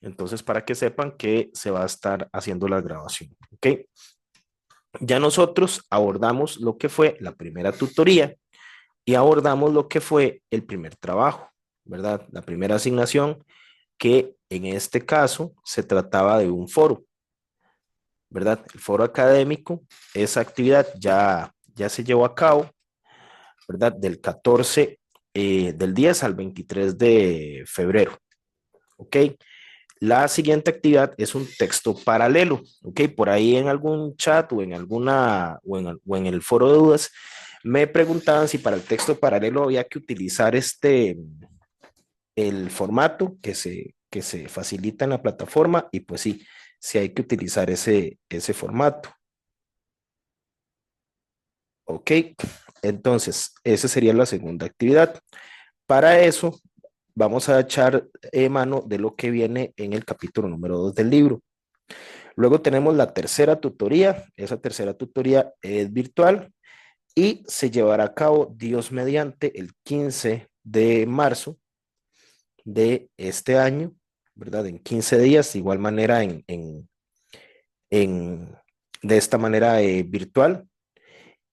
Entonces, para que sepan que se va a estar haciendo la grabación, ¿ok? Ya nosotros abordamos lo que fue la primera tutoría y abordamos lo que fue el primer trabajo, ¿verdad? La primera asignación, que en este caso se trataba de un foro, ¿verdad? El foro académico, esa actividad ya se llevó a cabo, ¿verdad? Del 14, del 10 al 23 de febrero, ¿ok? La siguiente actividad es un texto paralelo, ¿ok? Por ahí en algún chat o en o en el foro de dudas me preguntaban si para el texto paralelo había que utilizar el formato que se facilita en la plataforma y pues sí, sí hay que utilizar ese formato, ¿ok? Entonces, esa sería la segunda actividad. Para eso, vamos a echar mano de lo que viene en el capítulo número 2 del libro. Luego tenemos la tercera tutoría. Esa tercera tutoría es virtual y se llevará a cabo, Dios mediante, el 15 de marzo de este año, ¿verdad? En 15 días, de igual manera en de esta manera virtual.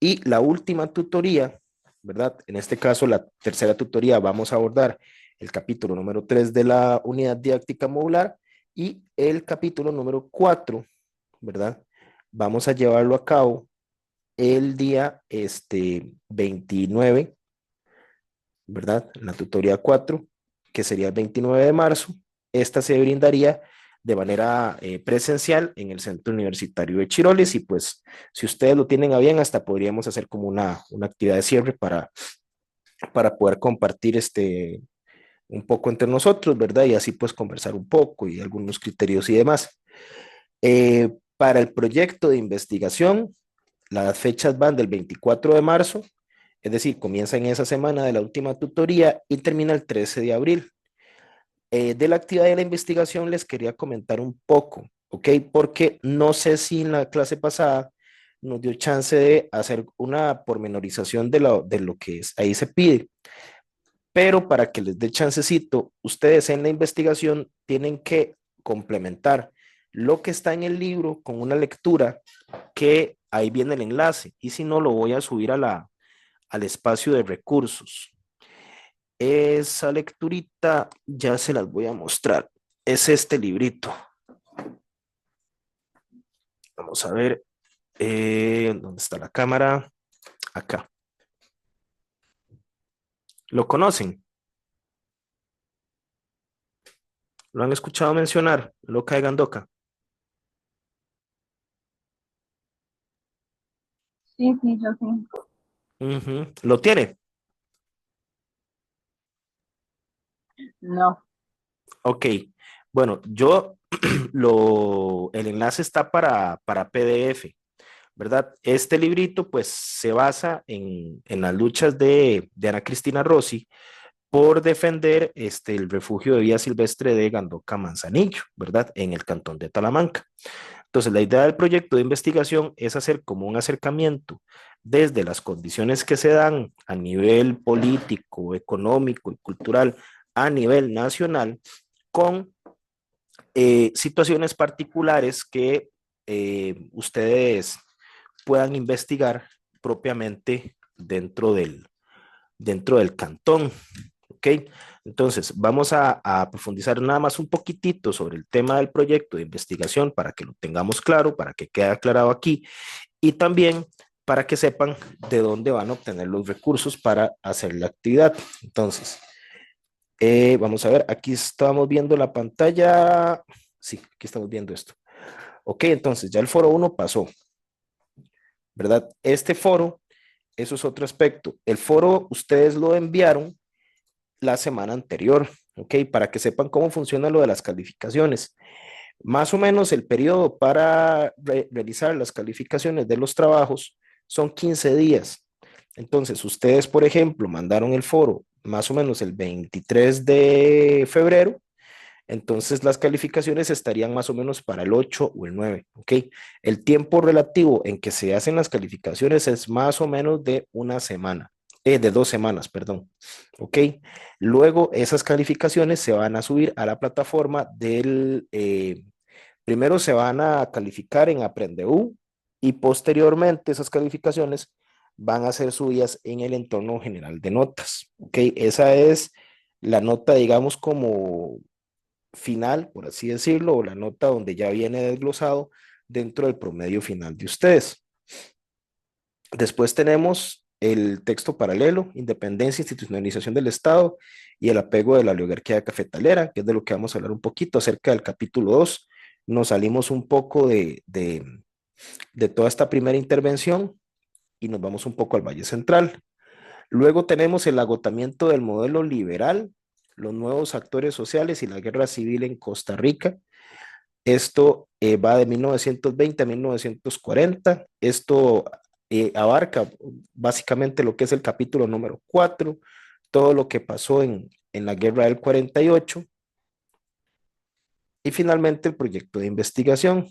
Y la última tutoría, ¿verdad? En este caso, la tercera tutoría, vamos a abordar el capítulo número 3 de la unidad didáctica modular y el capítulo número 4, ¿verdad? Vamos a llevarlo a cabo el día 29, ¿verdad? La tutoría 4, que sería el 29 de marzo. Esta se brindaría de manera presencial en el Centro Universitario de Chiroles y pues si ustedes lo tienen a bien, hasta podríamos hacer como una actividad de cierre para poder compartir un poco entre nosotros, ¿verdad? Y así pues conversar un poco y algunos criterios y demás. Para el proyecto de investigación, las fechas van del 24 de marzo, es decir, comienza en esa semana de la última tutoría y termina el 13 de abril. De la actividad de la investigación les quería comentar un poco, ¿ok? Porque no sé si en la clase pasada nos dio chance de hacer una pormenorización de lo que ahí se pide, pero para que les dé chancecito, ustedes en la investigación tienen que complementar lo que está en el libro con una lectura que ahí viene el enlace y si no lo voy a subir al espacio de recursos. Esa lecturita ya se las voy a mostrar. Es este librito. Vamos a ver dónde está la cámara. Acá. ¿Lo conocen? ¿Lo han escuchado mencionar? Loca de Gandoca. Sí, sí, yo sí. Ujú. ¿Lo tiene? No. Ok. Bueno, el enlace está para PDF, ¿verdad? Este librito pues se basa en las luchas de Ana Cristina Rossi por defender el refugio de vida silvestre de Gandoca Manzanillo, ¿verdad? En el cantón de Talamanca. Entonces, la idea del proyecto de investigación es hacer como un acercamiento desde las condiciones que se dan a nivel político, económico y cultural a nivel nacional con situaciones particulares que ustedes puedan investigar propiamente dentro del cantón. ¿Ok? Entonces, vamos a profundizar nada más un poquitito sobre el tema del proyecto de investigación para que lo tengamos claro, para que quede aclarado aquí y también para que sepan de dónde van a obtener los recursos para hacer la actividad. Entonces, vamos a ver, aquí estamos viendo la pantalla. Sí, aquí estamos viendo esto. Ok, entonces ya el foro 1 pasó, ¿verdad? Este foro, eso es otro aspecto. El foro ustedes lo enviaron la semana anterior, ¿ok? Para que sepan cómo funciona lo de las calificaciones. Más o menos el periodo para realizar las calificaciones de los trabajos son 15 días. Entonces, ustedes, por ejemplo, mandaron el foro más o menos el 23 de febrero, entonces las calificaciones estarían más o menos para el 8 o el 9, ¿ok? El tiempo relativo en que se hacen las calificaciones es más o menos de una semana, de 2 semanas, perdón. Ok. Luego esas calificaciones se van a subir a la plataforma primero se van a calificar en Aprendeu y posteriormente esas calificaciones van a ser subidas en el entorno general de notas. Ok. Esa es la nota, digamos, como final, por así decirlo, o la nota donde ya viene desglosado dentro del promedio final de ustedes. Después tenemos el texto paralelo, independencia, institucionalización del Estado y el apego de la oligarquía cafetalera, que es de lo que vamos a hablar un poquito acerca del capítulo 2. Nos salimos un poco de toda esta primera intervención y nos vamos un poco al Valle Central. Luego tenemos el agotamiento del modelo liberal, los nuevos actores sociales y la guerra civil en Costa Rica. Esto va de 1920 a 1940. Esto abarca básicamente lo que es el capítulo número 4, todo lo que pasó en la guerra del 48 y finalmente el proyecto de investigación.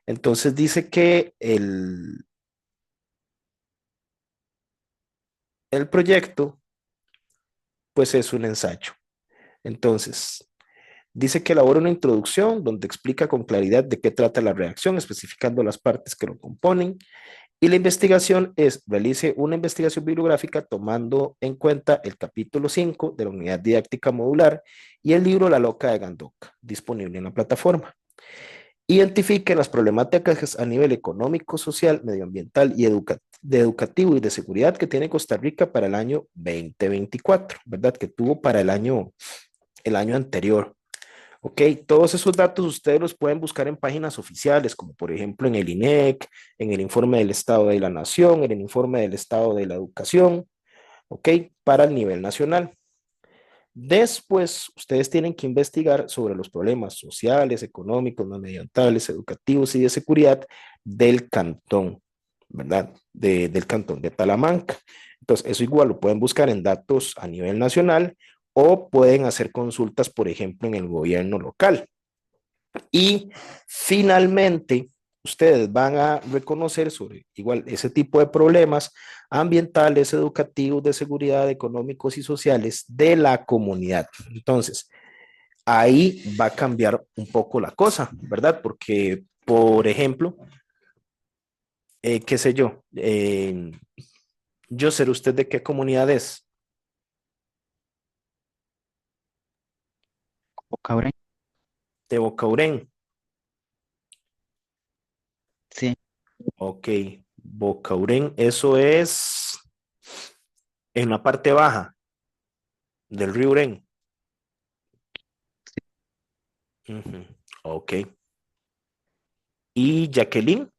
Entonces dice que el proyecto pues es un ensayo. Entonces, dice que elabora una introducción donde explica con claridad de qué trata la reacción, especificando las partes que lo componen. Y la investigación es, realice una investigación bibliográfica tomando en cuenta el capítulo 5 de la unidad didáctica modular y el libro La Loca de Gandoca, disponible en la plataforma. Identifique las problemáticas a nivel económico, social, medioambiental y educativo y de seguridad que tiene Costa Rica para el año 2024, ¿verdad? Que tuvo para el año anterior. Ok, todos esos datos ustedes los pueden buscar en páginas oficiales, como por ejemplo en el INEC, en el informe del Estado de la Nación, en el informe del Estado de la Educación, ok, para el nivel nacional. Después, ustedes tienen que investigar sobre los problemas sociales, económicos, medioambientales, educativos y de seguridad del cantón, ¿verdad? Del cantón de Talamanca. Entonces, eso igual lo pueden buscar en datos a nivel nacional o pueden hacer consultas, por ejemplo, en el gobierno local. Y finalmente, ustedes van a reconocer sobre igual ese tipo de problemas ambientales, educativos, de seguridad, económicos y sociales de la comunidad. Entonces, ahí va a cambiar un poco la cosa, ¿verdad? Porque, por ejemplo, qué sé yo sé usted de qué comunidad es, Bocaure, de Bocaurén. sí, Ok, Bocaurén, eso es en la parte baja del río Urén. Ujú. Ok. Y Jacqueline,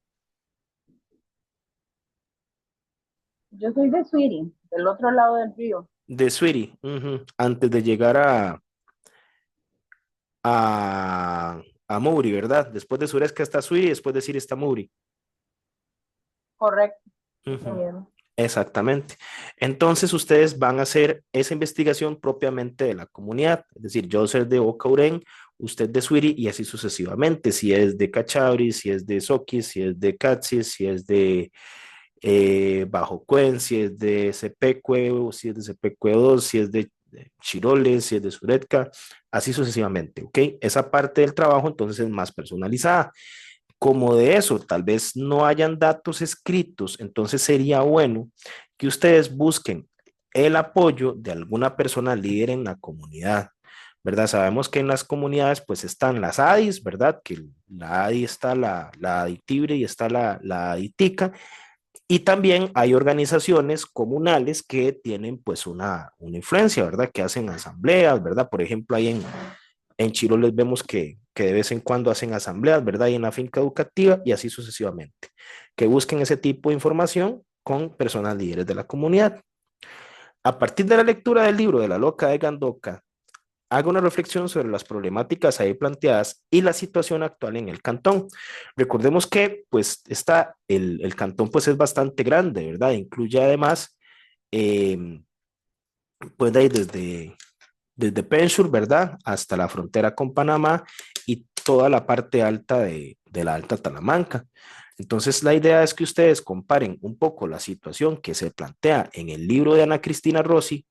Yo soy de Suiri, del otro lado del río. de Suiri, ujú, antes de llegar a Mouri, ¿verdad? Después de Suresca está Suiri, después de Siri está Mouri. Correcto, ese Ujú. mismo. Exactamente. Entonces ustedes van a hacer esa investigación propiamente de la comunidad, es decir, yo soy de Ocaurén, usted de Suiri y así sucesivamente, si es de Cachabri, si es de Soqui, si es de Catsis, si es de Bajo Cuen, si es de Cepecue, o si es de Cepecue 2, si es de Chiroles, si es de Suretka, así sucesivamente, ¿ok? Esa parte del trabajo entonces es más personalizada. Como de eso tal vez no hayan datos escritos, entonces sería bueno que ustedes busquen el apoyo de alguna persona líder en la comunidad, ¿verdad? Sabemos que en las comunidades pues están las ADIs, ¿verdad? Que la ADI está la aditibre y está la aditica, y también hay organizaciones comunales que tienen pues una influencia, ¿verdad? Que hacen asambleas, ¿verdad? Por ejemplo, ahí en Chiroles vemos que de vez en cuando hacen asambleas, ¿verdad? Y en la finca educativa y así sucesivamente. Que busquen ese tipo de información con personas líderes de la comunidad. A partir de la lectura del libro de La Loca de Gandoca, haga una reflexión sobre las problemáticas ahí planteadas y la situación actual en el cantón. Recordemos que pues está el cantón pues es bastante grande, ¿verdad? Incluye además eh, pues de ahí desde Penshur, ¿verdad? Hasta la frontera con Panamá y toda la parte alta de la Alta Talamanca. Entonces, la idea es que ustedes comparen un poco la situación que se plantea en el libro de Ana Cristina Rossi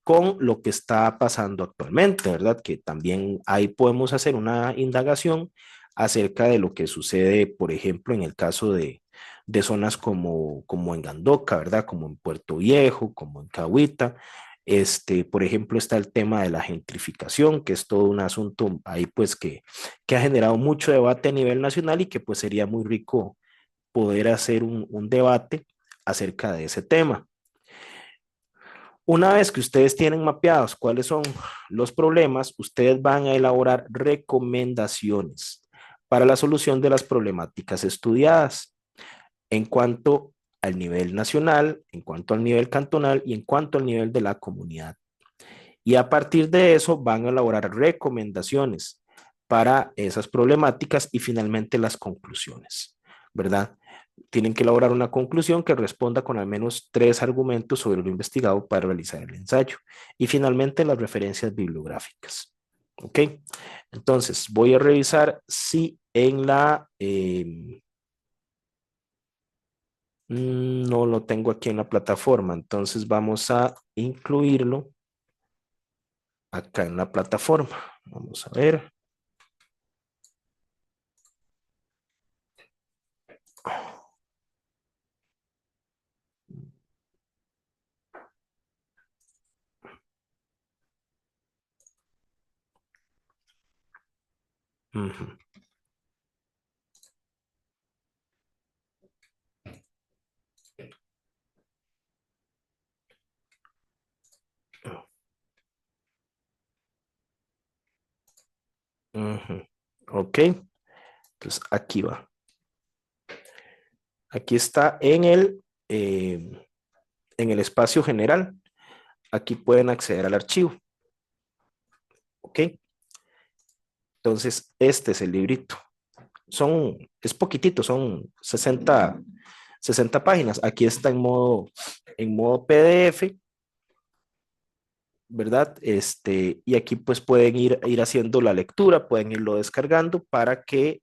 con lo que está pasando actualmente, ¿verdad? Que también ahí podemos hacer una indagación acerca de lo que sucede, por ejemplo, en el caso de zonas como en Gandoca, ¿verdad? Como en Puerto Viejo, como en Cahuita. Por ejemplo, está el tema de la gentrificación, que es todo un asunto ahí, pues, que ha generado mucho debate a nivel nacional y que, pues, sería muy rico poder hacer un debate acerca de ese tema. Una vez que ustedes tienen mapeados cuáles son los problemas, ustedes van a elaborar recomendaciones para la solución de las problemáticas estudiadas en cuanto al nivel nacional, en cuanto al nivel cantonal y en cuanto al nivel de la comunidad. Y a partir de eso van a elaborar recomendaciones para esas problemáticas y finalmente las conclusiones, ¿verdad? Tienen que elaborar una conclusión que responda con al menos 3 argumentos sobre lo investigado para realizar el ensayo. Y finalmente las referencias bibliográficas. ¿Ok? Entonces, voy a revisar si en no lo tengo aquí en la plataforma, entonces vamos a incluirlo acá en la plataforma. Vamos a ver. Ujú, ujú. Ok, entonces aquí va. Aquí está en el espacio general. Aquí pueden acceder al archivo. Ok, entonces este es el librito. Es poquitito, son 60 páginas. Aquí está en modo PDF, ¿verdad? Y aquí pues pueden ir haciendo la lectura, pueden irlo descargando para que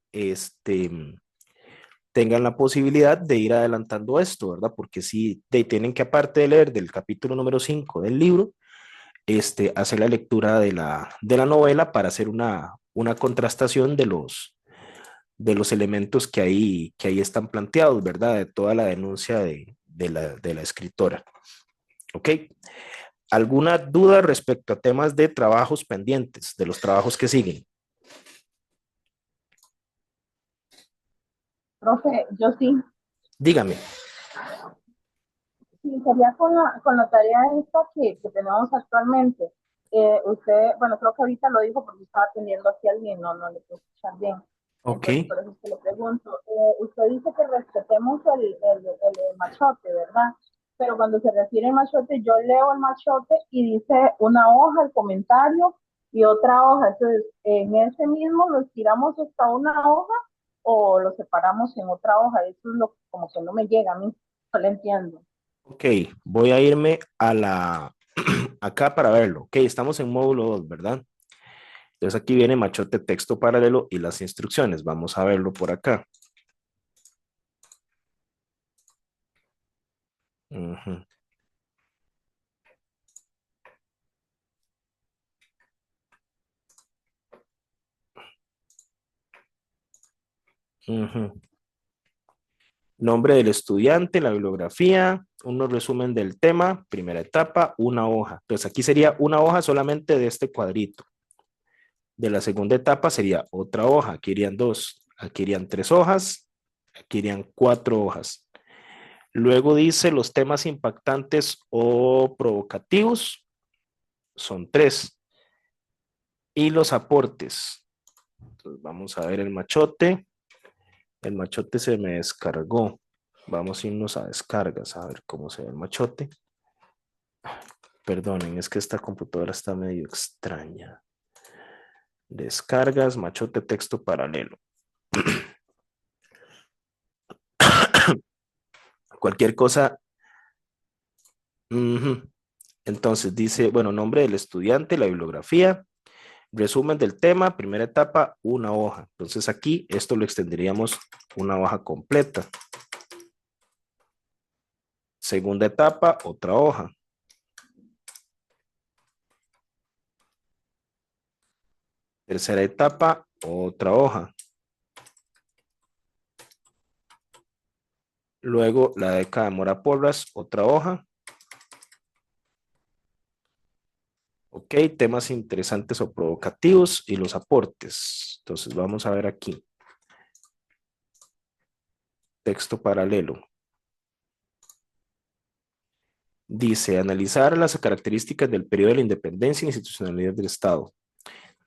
tengan la posibilidad de ir adelantando esto, ¿verdad? Porque si tienen que, aparte de leer del capítulo número 5 del libro, hacer la lectura de la novela para hacer una contrastación de los elementos que ahí están planteados, ¿verdad? De toda la denuncia de la escritora. ¿Ok? ¿Alguna duda respecto a temas de trabajos pendientes, de los trabajos que siguen? Profe, yo sí. Dígame. Sí, sería con la tarea esta que tenemos actualmente. Usted, bueno, creo que ahorita lo dijo porque estaba atendiendo aquí a alguien, no le puedo escuchar bien. Ok. Entonces, por eso es que le pregunto. Usted dice que respetemos el machote, ¿verdad? Pero cuando se refiere al machote, yo leo el machote y dice una hoja, el comentario y otra hoja. Entonces, en ese mismo lo estiramos hasta una hoja o lo separamos en otra hoja. Eso es lo como que no me llega a mí, no lo entiendo. Ok, voy a irme acá para verlo. Ok, estamos en módulo 2, ¿verdad? Entonces aquí viene machote texto paralelo y las instrucciones. Vamos a verlo por acá. Ujú, ujú. Nombre del estudiante, la bibliografía, un resumen del tema, primera etapa, una hoja. Entonces aquí sería una hoja solamente de este cuadrito. De la segunda etapa sería otra hoja. Aquí irían 2, aquí irían 3 hojas, aquí irían 4 hojas. Luego dice los temas impactantes o provocativos, son 3. Y los aportes. Entonces vamos a ver el machote. El machote se me descargó. Vamos a irnos a descargas a ver cómo se ve el machote. Perdonen, es que esta computadora está medio extraña. Descargas, machote texto paralelo. Cualquier cosa. Entonces dice, bueno, nombre del estudiante, la bibliografía, Resumen del tema, primera etapa, una hoja. Entonces aquí esto lo extenderíamos una hoja completa. Segunda etapa, otra hoja. Tercera etapa, otra hoja. Luego la década de Mora Porras, otra hoja. Ok, temas interesantes o provocativos y los aportes. Entonces vamos a ver aquí. Texto paralelo. Dice, analizar las características del periodo de la independencia e institucionalidad del Estado.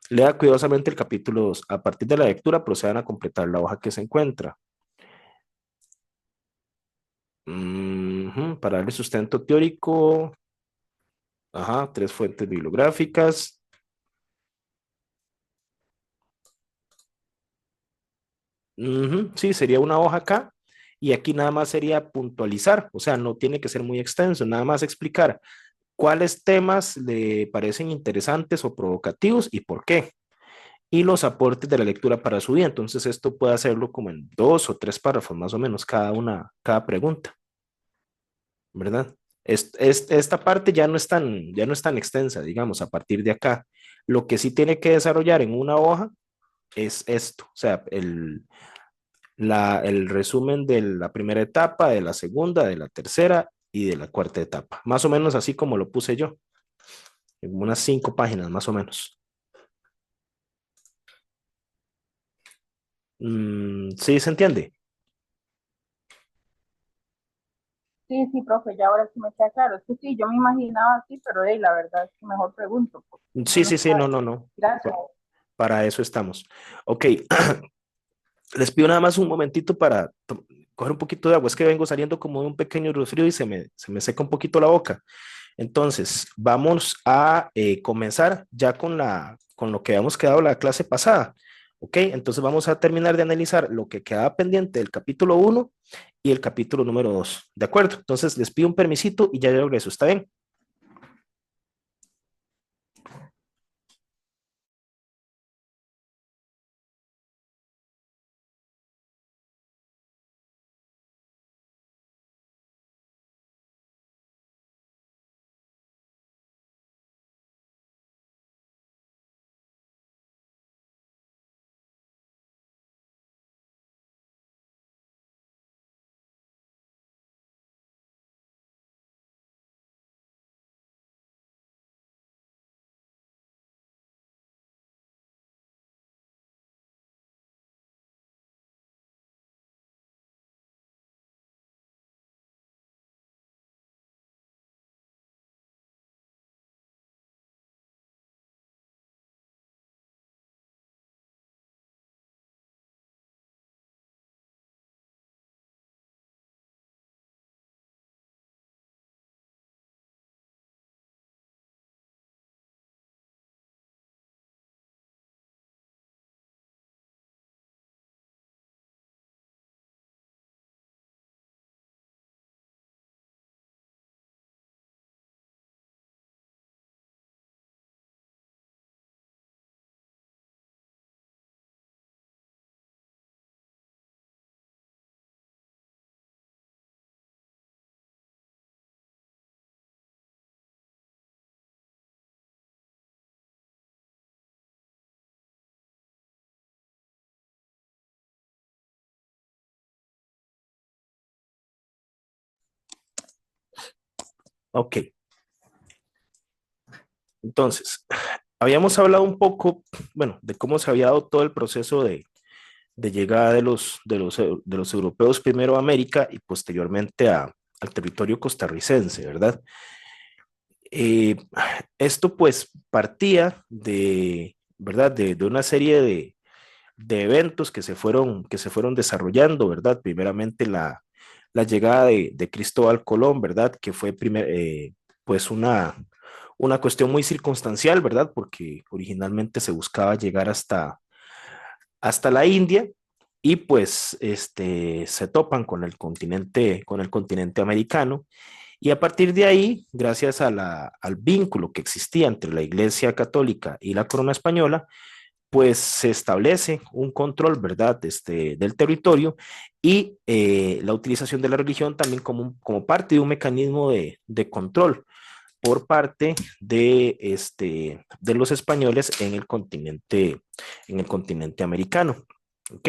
Lea cuidadosamente el capítulo 2. A partir de la lectura procedan a completar la hoja que se encuentra. Para darle sustento teórico. Ajá, 3 fuentes bibliográficas. Sí, sería una hoja acá. Y aquí nada más sería puntualizar. O sea, no tiene que ser muy extenso. Nada más explicar cuáles temas le parecen interesantes o provocativos y por qué. Y los aportes de la lectura para su vida. Entonces esto puede hacerlo como en 2 o 3 párrafos más o menos cada pregunta, ¿verdad? Esta parte ya no es tan extensa, digamos, a partir de acá. Lo que sí tiene que desarrollar en una hoja es esto, o sea, el resumen de la primera etapa, de la segunda, de la tercera y de la cuarta etapa. Más o menos así como lo puse yo, en unas 5 páginas más o menos. ¿Sí se entiende? Sí, sí, profe, ya ahora sí me queda claro. Es que sí, yo me imaginaba así, pero la verdad es que mejor pregunto, porque uno Sí, no sí, sí, no, sabe. no, no. Gracias. Para eso estamos. Ok, les pido nada más un momentito para coger un poquito de agua. Es que vengo saliendo como de un pequeño resfrío y se me seca un poquito la boca. Entonces, vamos a comenzar ya con lo que habíamos quedado la clase pasada. Ok, entonces vamos a terminar de analizar lo que quedaba pendiente del capítulo 1 y el capítulo número 2. ¿De acuerdo? Entonces, les pido un permisito y ya regreso. ¿Está bien? Ok, entonces, habíamos hablado un poco, bueno, de cómo se había dado todo el proceso de llegada de los europeos primero a América y posteriormente al territorio costarricense, ¿verdad? Eh, Esto pues partía ¿verdad? De una serie de eventos que se fueron desarrollando, ¿verdad? Primeramente la llegada de Cristóbal Colón, ¿verdad? Que fue pues una cuestión muy circunstancial, ¿verdad? Porque originalmente se buscaba llegar hasta la India y pues se topan con el continente americano Y a partir de ahí, gracias al vínculo que existía entre la Iglesia Católica y la corona española, pues se establece un control, ¿verdad?, del territorio y la utilización de la religión también como parte de un mecanismo de control por parte de los españoles en el continente americano. ¿Ok?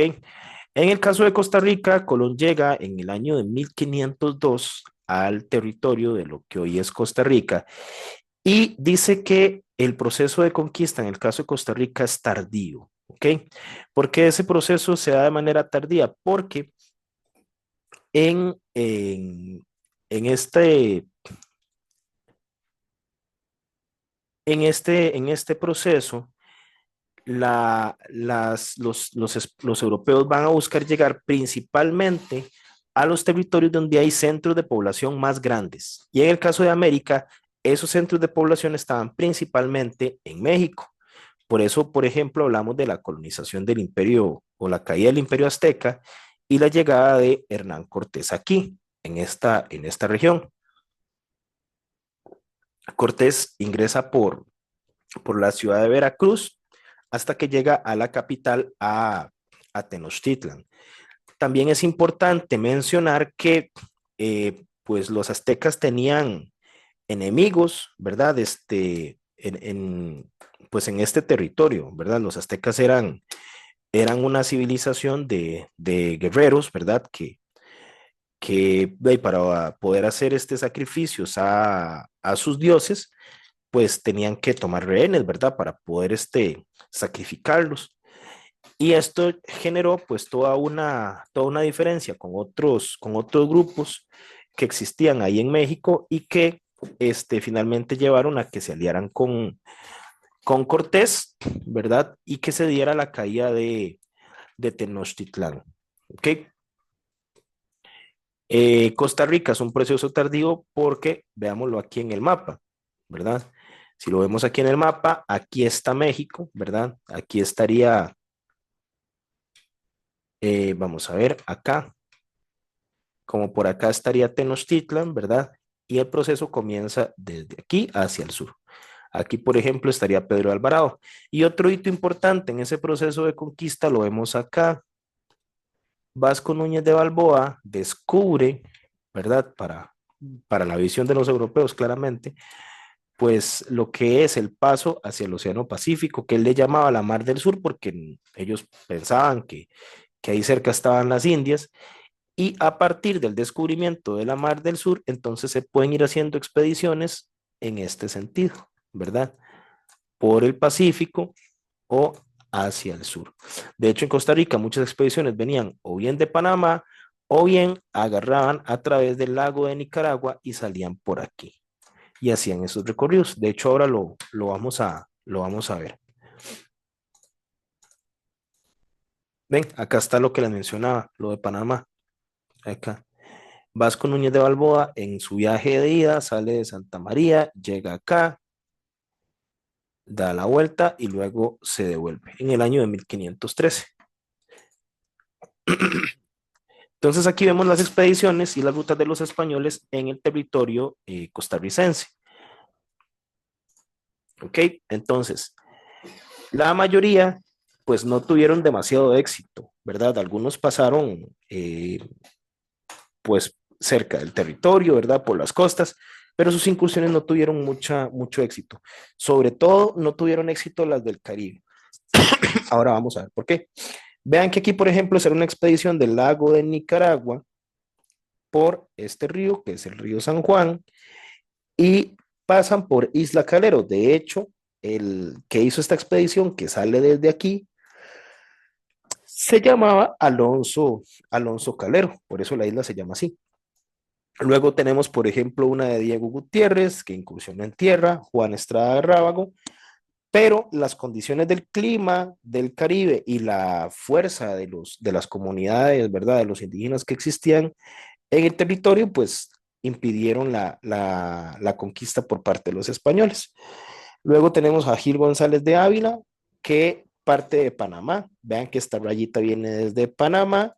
En el caso de Costa Rica, Colón llega en el año de 1502 al territorio de lo que hoy es Costa Rica y dice que el proceso de conquista en el caso de Costa Rica es tardío. ¿Ok? ¿Por qué ese proceso se da de manera tardía? Porque en, en, en este en este proceso, los europeos van a buscar llegar principalmente a los territorios donde hay centros de población más grandes. Y en el caso de América, esos centros de población estaban principalmente en México. Por eso, por ejemplo, hablamos de la colonización del imperio o la caída del imperio azteca y la llegada de Hernán Cortés aquí, en esta región. Cortés ingresa por la ciudad de Veracruz hasta que llega a la capital, a Tenochtitlan. También es importante mencionar que pues los aztecas tenían enemigos, ¿verdad? Pues en este territorio, ¿verdad? Los aztecas eran una civilización de guerreros, ¿verdad? Que para poder hacer sacrificios a sus dioses, pues tenían que tomar rehenes, ¿verdad? Para poder sacrificarlos. Y esto generó pues toda una diferencia con otros grupos que existían ahí en México y que finalmente llevaron a que se aliaran con Cortés, ¿verdad? Y que se diera la caída de Tenochtitlán. ¿Ok? Costa Rica es un proceso tardío porque, veámoslo aquí en el mapa, ¿verdad? Si lo vemos aquí en el mapa, aquí está México, ¿verdad? Aquí estaría, vamos a ver, acá, como por acá estaría Tenochtitlan, ¿verdad? Y el proceso comienza desde aquí hacia el sur. Aquí, por ejemplo, estaría Pedro de Alvarado. Y otro hito importante en ese proceso de conquista lo vemos acá. Vasco Núñez de Balboa descubre, ¿verdad? Para la visión de los europeos, claramente, pues lo que es el paso hacia el Océano Pacífico, que él le llamaba la Mar del Sur, porque ellos pensaban que ahí cerca estaban las Indias, y a partir del descubrimiento de la Mar del Sur, entonces se pueden ir haciendo expediciones en este sentido, ¿verdad? Por el Pacífico o hacia el sur. De hecho, en Costa Rica muchas expediciones venían o bien de Panamá o bien agarraban a través del lago de Nicaragua y salían por aquí y hacían esos recorridos. De hecho, ahora lo vamos a ver. Ven, acá está lo que les mencionaba, lo de Panamá. Acá. Vasco Núñez de Balboa en su viaje de ida sale de Santa María, llega acá, da la vuelta y luego se devuelve en el año de 1513. Entonces aquí vemos las expediciones y las rutas de los españoles en el territorio costarricense. ¿Ok? Entonces, la mayoría pues no tuvieron demasiado éxito, ¿verdad? Algunos pasaron pues cerca del territorio, ¿verdad? Por las costas, pero sus incursiones no tuvieron mucho éxito. Sobre todo no tuvieron éxito las del Caribe. Ahora vamos a ver por qué. Vean que aquí, por ejemplo, será una expedición del lago de Nicaragua por este río, que es el río San Juan, y pasan por Isla Calero. De hecho, el que hizo esta expedición, que sale desde aquí, se llamaba Alonso Calero, por eso la isla se llama así. Luego tenemos, por ejemplo, una de Diego Gutiérrez, que incursionó en tierra, Juan Estrada de Rábago, pero las condiciones del clima del Caribe y la fuerza de las comunidades, ¿verdad?, de los indígenas que existían en el territorio, pues impidieron la conquista por parte de los españoles. Luego tenemos a Gil González de Ávila, que parte de Panamá. Vean que esta rayita viene desde Panamá.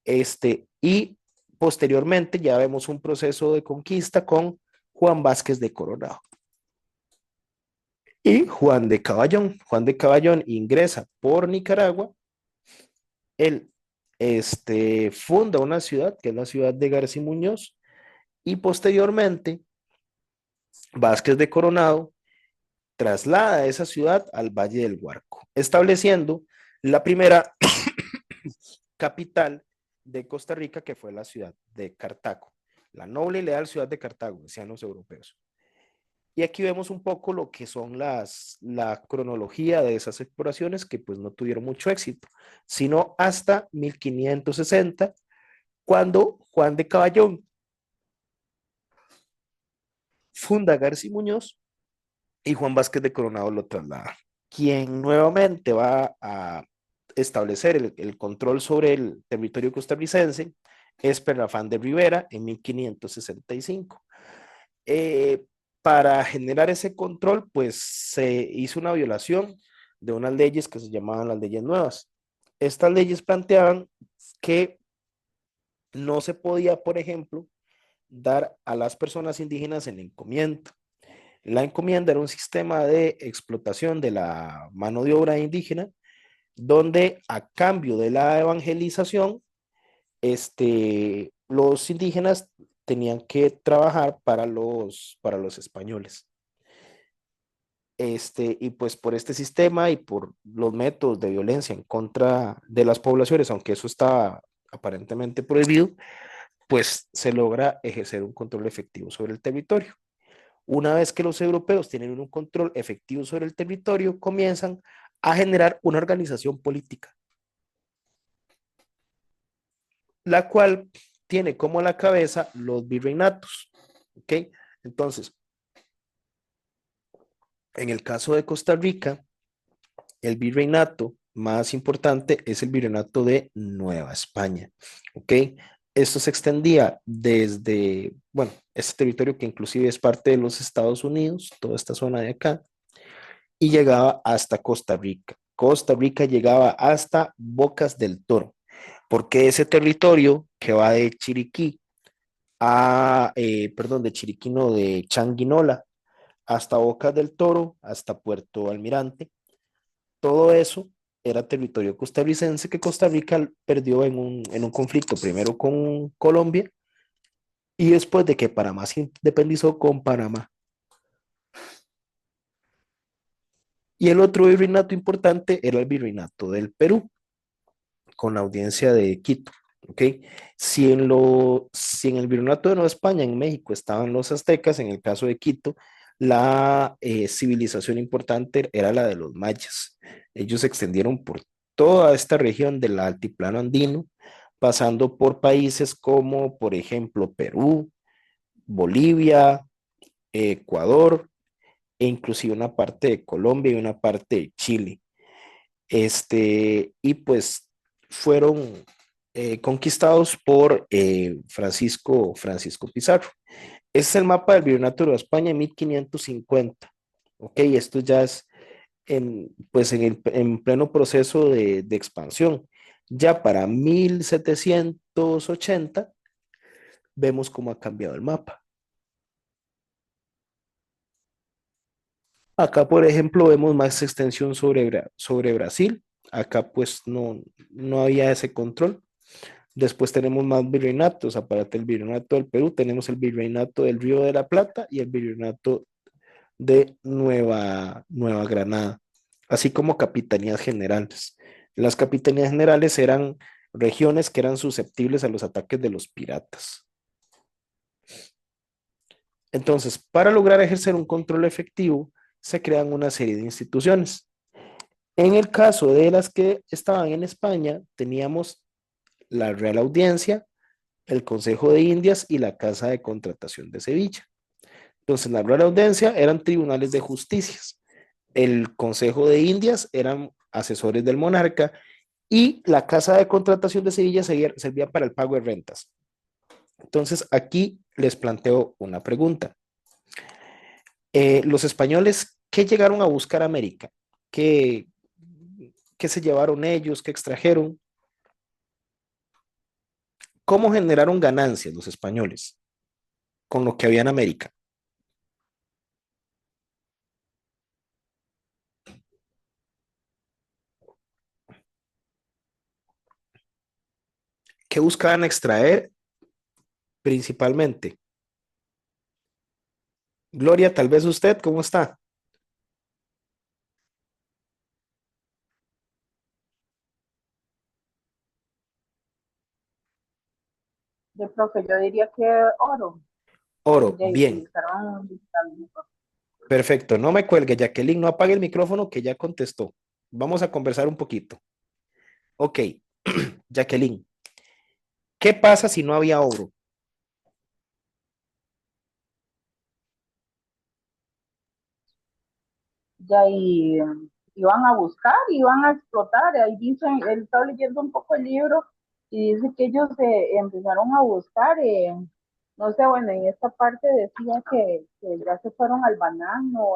Y posteriormente ya vemos un proceso de conquista con Juan Vázquez de Coronado y Juan de Caballón. Juan de Caballón ingresa por Nicaragua. Él funda una ciudad, que es la ciudad de Garcimuñoz, y posteriormente Vázquez de Coronado traslada esa ciudad al Valle del Huarco, estableciendo la primera capital de Costa Rica, que fue la ciudad de Cartago, la noble y leal ciudad de Cartago, decían los europeos. Y aquí vemos un poco lo que son la cronología de esas exploraciones que pues no tuvieron mucho éxito, sino hasta 1560, cuando Juan de Caballón funda Garcimuñoz y Juan Vázquez de Coronado lo traslada. Quien nuevamente va a establecer el control sobre el territorio costarricense es Perrafán de Rivera en 1565. Eh, para generar ese control, pues se hizo una violación de unas leyes que se llamaban las leyes nuevas. Estas leyes planteaban que no se podía, por ejemplo, dar a las personas indígenas en encomienda. La encomienda era un sistema de explotación de la mano de obra indígena, donde a cambio de la evangelización, los indígenas tenían que trabajar para los españoles. Y pues por este sistema y por los métodos de violencia en contra de las poblaciones, aunque eso está aparentemente prohibido, pues se logra ejercer un control efectivo sobre el territorio. Una vez que los europeos tienen un control efectivo sobre el territorio, comienzan a generar una organización política, la cual tiene como la cabeza los virreinatos. ¿Ok? Entonces, en el caso de Costa Rica, el virreinato más importante es el virreinato de Nueva España. ¿Ok? Esto se extendía desde, bueno, este territorio que inclusive es parte de los Estados Unidos, toda esta zona de acá, y llegaba hasta Costa Rica. Costa Rica llegaba hasta Bocas del Toro, porque ese territorio que va de Chiriquí perdón, de Chiriquí, no, de Changuinola hasta Bocas del Toro, hasta Puerto Almirante, todo eso era territorio costarricense que Costa Rica perdió en un conflicto, primero con Colombia y después de que Panamá se independizó con Panamá. Y el otro virreinato importante era el virreinato del Perú, con la audiencia de Quito. ¿Ok? Si en el virreinato de Nueva España, en México, estaban los aztecas, en el caso de Quito, la civilización importante era la de los mayas. Ellos se extendieron por toda esta región del altiplano andino, pasando por países como, por ejemplo, Perú, Bolivia, Ecuador, e inclusive una parte de Colombia y una parte de Chile. Y pues fueron conquistados por Francisco Pizarro. Ese es el mapa del Virreinato de España en 1550. Ok, esto ya es pues en pleno proceso de expansión. Ya para 1780 vemos cómo ha cambiado el mapa. Acá, por ejemplo, vemos más extensión sobre Brasil. Acá pues no había ese control. Después tenemos más virreinatos, aparte del virreinato del Perú, tenemos el virreinato del Río de la Plata y el virreinato de Nueva Granada, así como capitanías generales. Las capitanías generales eran regiones que eran susceptibles a los ataques de los piratas. Entonces, para lograr ejercer un control efectivo, se crean una serie de instituciones. En el caso de las que estaban en España, teníamos la Real Audiencia, el Consejo de Indias y la Casa de Contratación de Sevilla. Entonces, la Real Audiencia eran tribunales de justicias, el Consejo de Indias eran asesores del monarca y la Casa de Contratación de Sevilla servía para el pago de rentas. Entonces, aquí les planteo una pregunta. Los españoles, ¿qué llegaron a buscar a América? ¿Qué, ¿Qué se llevaron ellos? ¿Qué extrajeron? ¿Cómo generaron ganancias los españoles con lo que había en América? ¿Qué buscaban extraer principalmente? Gloria, tal vez usted, ¿cómo está? De profe, yo diría que oro, Oro, de bien, utilizaron. perfecto. No me cuelgue, Jacqueline, no apague el micrófono que ya contestó. Vamos a conversar un poquito. Ok, Jacqueline, ¿qué pasa si no había oro? Ya y iban a buscar, iban a explotar. Ahí dicen, él estaba leyendo un poco el libro y dice que ellos empezaron a buscar, no sé, bueno, en esta parte decía que ya se fueron al banano,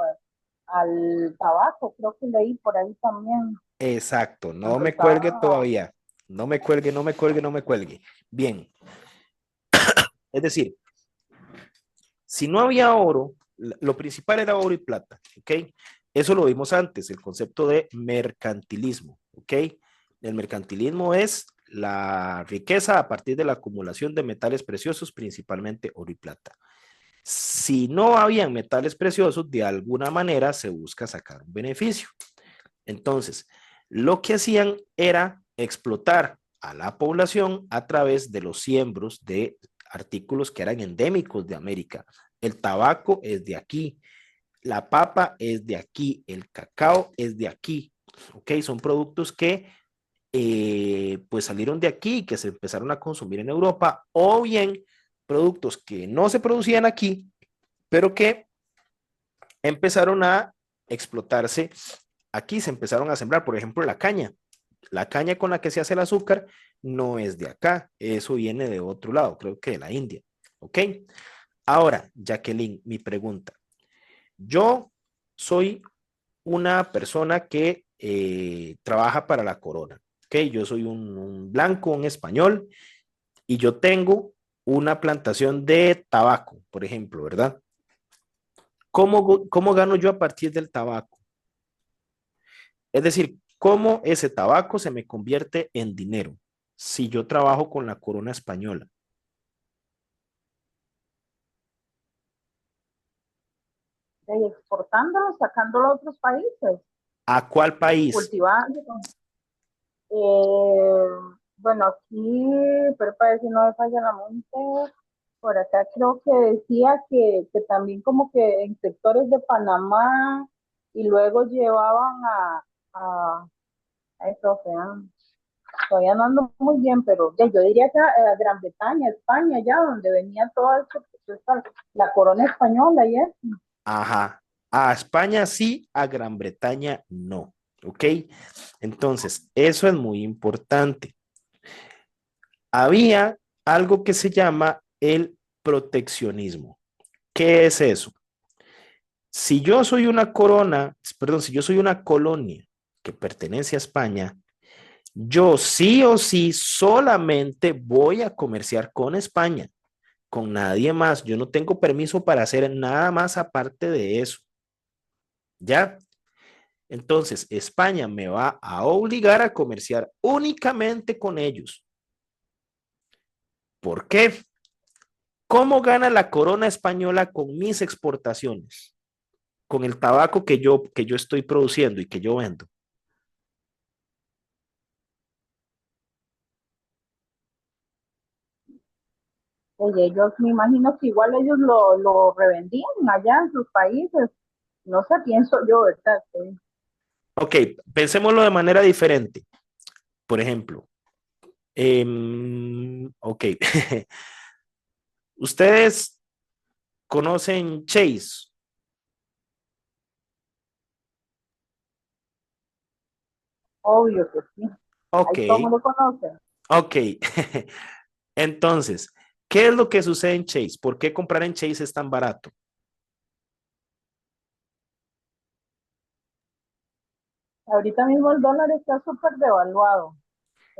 al tabaco, creo que leí por ahí también. Exacto, no me Empezaron cuelgue todavía. No me cuelgue, no me cuelgue, no me cuelgue. Bien, es decir, si no había oro, lo principal era oro y plata, ¿ok? Eso lo vimos antes, el concepto de mercantilismo, ¿ok? El mercantilismo es la riqueza a partir de la acumulación de metales preciosos, principalmente oro y plata. Si no habían metales preciosos, de alguna manera se busca sacar un beneficio. Entonces, lo que hacían era explotar a la población a través de los siembros de artículos que eran endémicos de América. El tabaco es de aquí, la papa es de aquí, el cacao es de aquí. ¿Ok? Son productos que pues salieron de aquí y que se empezaron a consumir en Europa, o bien productos que no se producían aquí, pero que empezaron a explotarse aquí, se empezaron a sembrar, por ejemplo, la caña. La caña con la que se hace el azúcar no es de acá, eso viene de otro lado, creo que de la India. ¿Ok? Ahora, Jacqueline, mi pregunta. Yo soy una persona que trabaja para la corona. ¿Ok? Yo soy un blanco, un español, y yo tengo una plantación de tabaco, por ejemplo, ¿verdad? ¿Cómo gano yo a partir del tabaco? Es decir, ¿cómo ese tabaco se me convierte en dinero si yo trabajo con la corona española? exportándolo, sacándolo a otros países, ¿A cuál país? cultivando. Eh, bueno, aquí, pero para decir no me falla la mente, por acá creo que decía que también como que en sectores de Panamá y luego llevaban a eso, o sea, todavía no ando muy bien, pero ya, yo diría que a Gran Bretaña, España, ya donde venía toda la corona española y eso. Ajá. A España sí, a Gran Bretaña no. ¿Ok? Entonces, eso es muy importante. Había algo que se llama el proteccionismo. ¿Qué es eso? Si yo soy una corona, perdón, si yo soy una colonia que pertenece a España, yo sí o sí solamente voy a comerciar con España, con nadie más. Yo no tengo permiso para hacer nada más aparte de eso. ¿Ya? Entonces, España me va a obligar a comerciar únicamente con ellos. ¿Por qué? ¿Cómo gana la corona española con mis exportaciones? Con el tabaco que yo estoy produciendo y que yo vendo. Oye, ellos me imagino que igual ellos lo revendían allá en sus países. No sé, pienso yo, ¿verdad? Sí. Ok, pensémoslo de manera diferente. Por ejemplo, ok, ustedes conocen Chase. Obvio que sí. Ok, Ahí todo el mundo conoce. ok. Entonces, ¿qué es lo que sucede en Chase? ¿Por qué comprar en Chase es tan barato? Ahorita mismo el dólar está súper devaluado.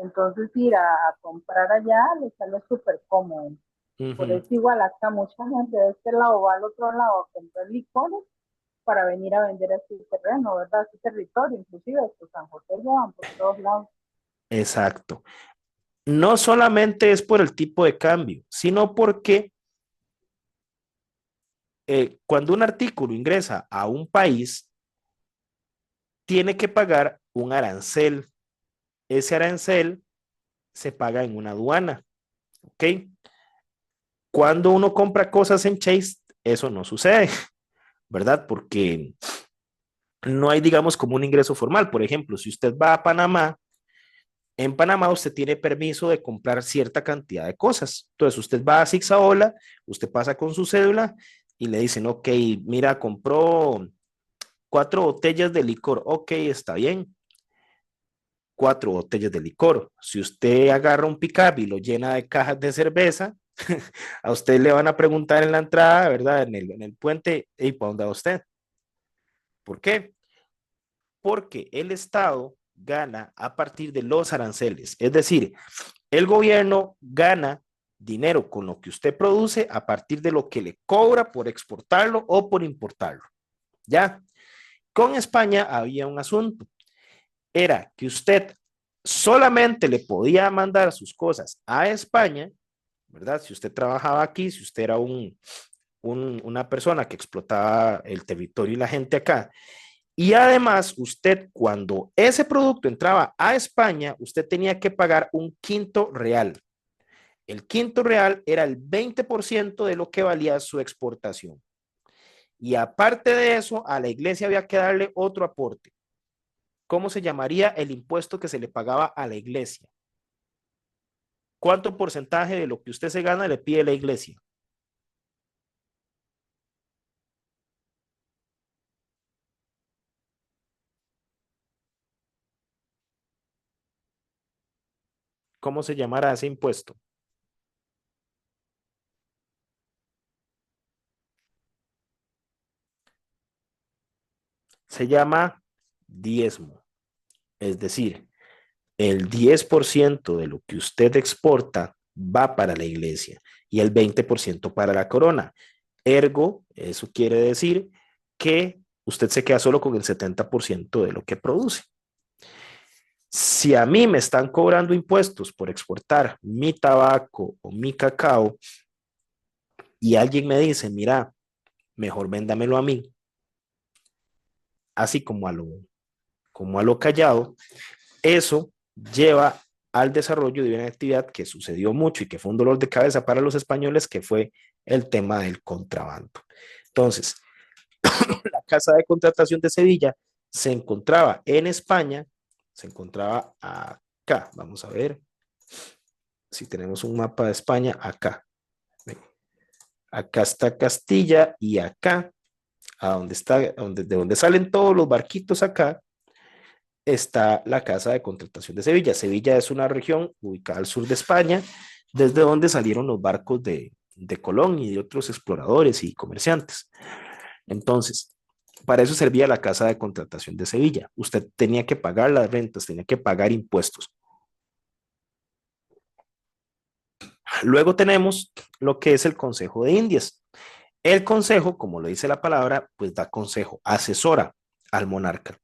Entonces ir a comprar allá le sale súper cómodo. Por Ujú. eso igual acá mucha gente de este lado va al otro lado a comprar licores para venir a vender a su terreno, ¿verdad? A su territorio, inclusive por San José llevan por todos lados. Exacto. No solamente es por el tipo de cambio, sino porque cuando un artículo ingresa a un país, tiene que pagar un arancel. Ese arancel se paga en una aduana, ¿ok? Cuando uno compra cosas en Chase, eso no sucede, ¿verdad? Porque no hay, digamos, como un ingreso formal. Por ejemplo, si usted va a Panamá, en Panamá usted tiene permiso de comprar cierta cantidad de cosas. Entonces, usted va a Zigzaola, usted pasa con su cédula y le dicen, ok, mira, compró 4 botellas de licor. Ok, está bien. 4 botellas de licor. Si usted agarra un pickup y lo llena de cajas de cerveza, a usted le van a preguntar en la entrada, ¿verdad? En el puente, ¿y para dónde va usted? ¿Por qué? Porque el Estado gana a partir de los aranceles. Es decir, el gobierno gana dinero con lo que usted produce a partir de lo que le cobra por exportarlo o por importarlo. ¿Ya? Con España había un asunto. Era que usted solamente le podía mandar sus cosas a España, ¿verdad? Si usted trabajaba aquí, si usted era una persona que explotaba el territorio y la gente acá, y además, usted, cuando ese producto entraba a España, usted tenía que pagar un quinto real. El quinto real era el 20% de lo que valía su exportación. Y aparte de eso, a la iglesia había que darle otro aporte. ¿Cómo se llamaría el impuesto que se le pagaba a la iglesia? ¿Cuánto porcentaje de lo que usted se gana le pide la iglesia? ¿Cómo se llamará ese impuesto? Se llama diezmo. Es decir, el 10% de lo que usted exporta va para la iglesia y el 20% para la corona. Ergo, eso quiere decir que usted se queda solo con el 70% de lo que produce. Si a mí me están cobrando impuestos por exportar mi tabaco o mi cacao y alguien me dice, mira, mejor véndamelo a mí, así como a lo callado, eso lleva al desarrollo de una actividad que sucedió mucho y que fue un dolor de cabeza para los españoles, que fue el tema del contrabando. Entonces, la Casa de Contratación de Sevilla se encontraba en España, se encontraba acá. Vamos a ver si tenemos un mapa de España acá. Acá está Castilla y acá, de donde salen todos los barquitos acá, está la Casa de Contratación de Sevilla. Sevilla es una región ubicada al sur de España, desde donde salieron los barcos de Colón y de otros exploradores y comerciantes. Entonces, para eso servía la Casa de Contratación de Sevilla. Usted tenía que pagar las rentas, tenía que pagar impuestos. Luego tenemos lo que es el Consejo de Indias. El consejo, como lo dice la palabra, pues da consejo, asesora al monarca.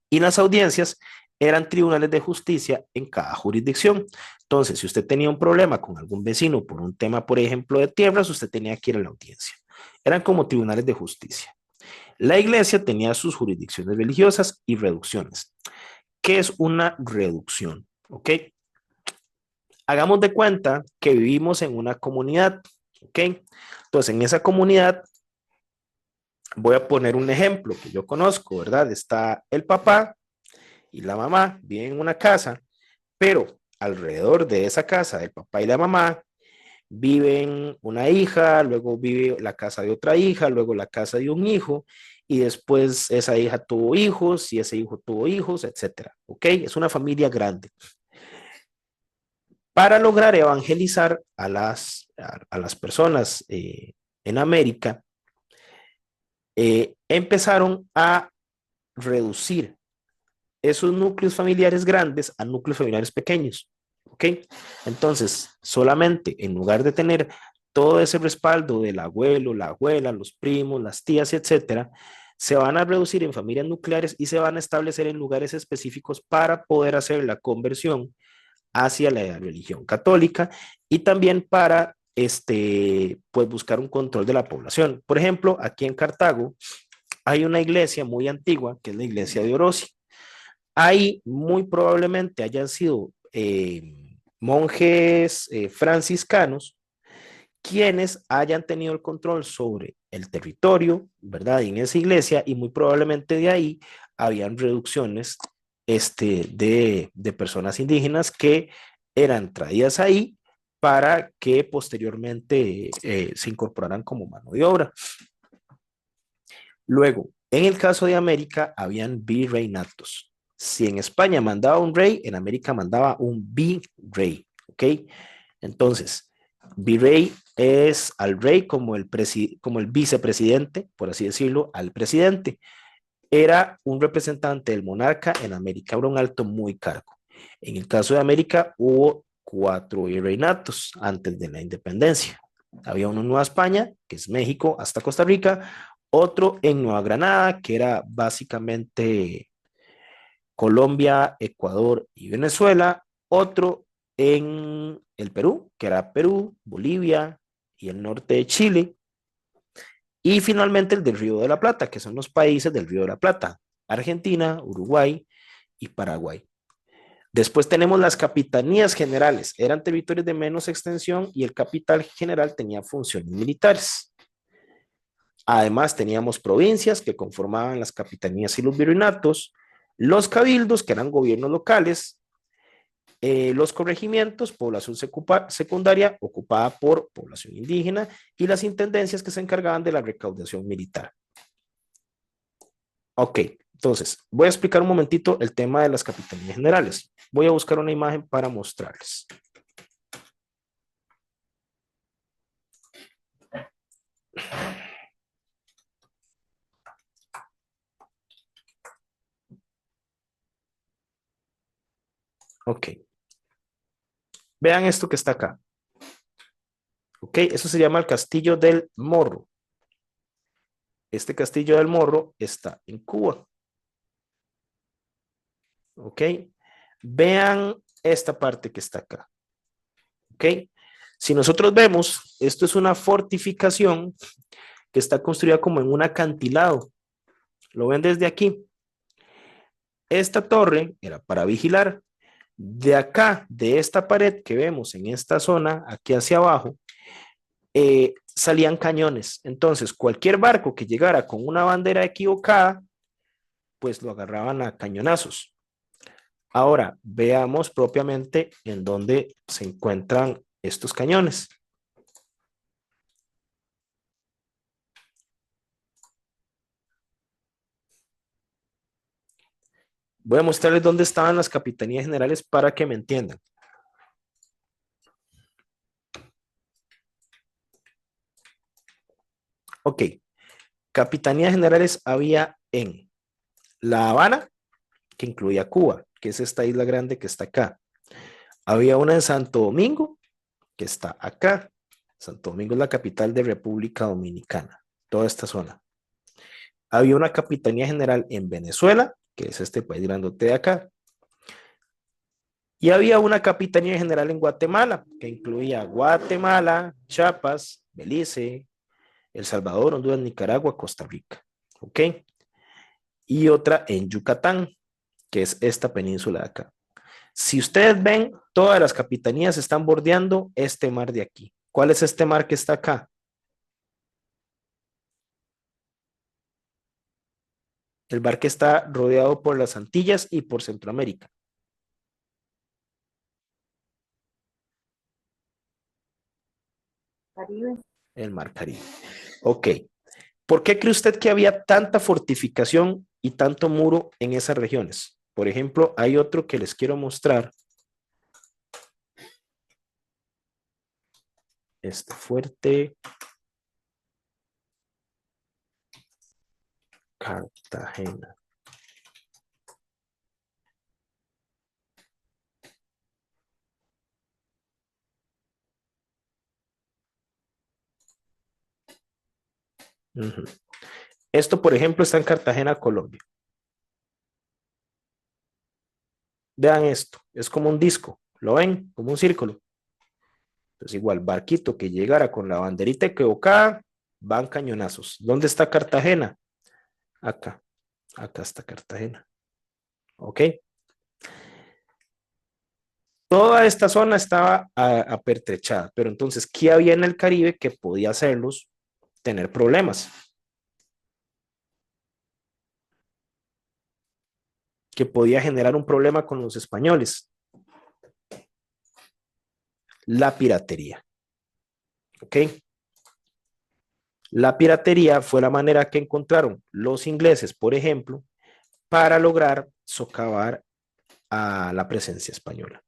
Y las audiencias eran tribunales de justicia en cada jurisdicción. Entonces, si usted tenía un problema con algún vecino por un tema, por ejemplo, de tierras, usted tenía que ir a la audiencia. Eran como tribunales de justicia. La iglesia tenía sus jurisdicciones religiosas y reducciones. ¿Qué es una reducción? ¿Ok? Hagamos de cuenta que vivimos en una comunidad. ¿Ok? Entonces, en esa comunidad, voy a poner un ejemplo que yo conozco, ¿verdad? Está el papá y la mamá, viven en una casa, pero alrededor de esa casa del papá y la mamá viven una hija, luego vive la casa de otra hija, luego la casa de un hijo, y después esa hija tuvo hijos y ese hijo tuvo hijos, etcétera. ¿Ok? Es una familia grande. Para lograr evangelizar a las personas en América, empezaron a reducir esos núcleos familiares grandes a núcleos familiares pequeños. ¿Ok? Entonces, solamente en lugar de tener todo ese respaldo del abuelo, la abuela, los primos, las tías, etcétera, se van a reducir en familias nucleares y se van a establecer en lugares específicos para poder hacer la conversión hacia la religión católica y también para pues buscar un control de la población. Por ejemplo, aquí en Cartago hay una iglesia muy antigua que es la iglesia de Orosi. Ahí muy probablemente hayan sido monjes franciscanos quienes hayan tenido el control sobre el territorio, ¿verdad? En esa iglesia y muy probablemente de ahí habían reducciones de personas indígenas que eran traídas ahí para que posteriormente se incorporaran como mano de obra. Luego, en el caso de América, habían virreinatos. Si en España mandaba un rey, en América mandaba un virrey, ¿ok? Entonces, virrey es al rey como el vicepresidente, por así decirlo, al presidente. Era un representante del monarca en América, era un alto muy cargo. En el caso de América hubo 4 virreinatos antes de la independencia. Había uno en Nueva España, que es México, hasta Costa Rica, otro en Nueva Granada, que era básicamente Colombia, Ecuador y Venezuela, otro en el Perú, que era Perú, Bolivia y el norte de Chile, y finalmente el del Río de la Plata, que son los países del Río de la Plata, Argentina, Uruguay y Paraguay. Después tenemos las capitanías generales, eran territorios de menos extensión y el capital general tenía funciones militares. Además, teníamos provincias que conformaban las capitanías y los virreinatos, los cabildos, que eran gobiernos locales, los corregimientos, población secundaria ocupada por población indígena, y las intendencias que se encargaban de la recaudación militar. Ok, entonces, voy a explicar un momentito el tema de las capitanías generales. Voy a buscar una imagen para mostrarles. Ok, vean esto que está acá. Ok, eso se llama el Castillo del Morro. Este Castillo del Morro está en Cuba. Ok, vean esta parte que está acá. Ok, si nosotros vemos, esto es una fortificación que está construida como en un acantilado. Lo ven desde aquí. Esta torre era para vigilar. De acá, de esta pared que vemos en esta zona, aquí hacia abajo, salían cañones. Entonces, cualquier barco que llegara con una bandera equivocada, pues lo agarraban a cañonazos. Ahora, veamos propiamente en dónde se encuentran estos cañones. Voy a mostrarles dónde estaban las capitanías generales para que me entiendan. Ok, capitanías generales había en La Habana, que incluía Cuba, que es esta isla grande que está acá. Había una en Santo Domingo, que está acá. Santo Domingo es la capital de República Dominicana, toda esta zona. Había una capitanía general en Venezuela, que es este país grandote de acá. Y había una capitanía general en Guatemala, que incluía Guatemala, Chiapas, Belice, El Salvador, Honduras, Nicaragua, Costa Rica. ¿Ok? Y otra en Yucatán, que es esta península de acá. Si ustedes ven, todas las capitanías están bordeando este mar de aquí. ¿Cuál es este mar que está acá? El mar que está rodeado por las Antillas y por Centroamérica. Caribe. El mar Caribe. Ok. ¿Por qué cree usted que había tanta fortificación y tanto muro en esas regiones? Por ejemplo, hay otro que les quiero mostrar. Este fuerte Cartagena. Ujú. Esto, por ejemplo, está en Cartagena, Colombia. Vean esto, es como un disco, ¿lo ven? Como un círculo. Entonces, igual, barquito que llegara con la banderita equivocada, van cañonazos. ¿Dónde está Cartagena? Acá, acá está Cartagena. ¿Ok? Toda esta zona estaba apertrechada, pero entonces, ¿qué había en el Caribe que podía hacerlos tener problemas? Que podía generar un problema con los españoles. La piratería. ¿Ok? La piratería fue la manera que encontraron los ingleses, por ejemplo, para lograr socavar a la presencia española.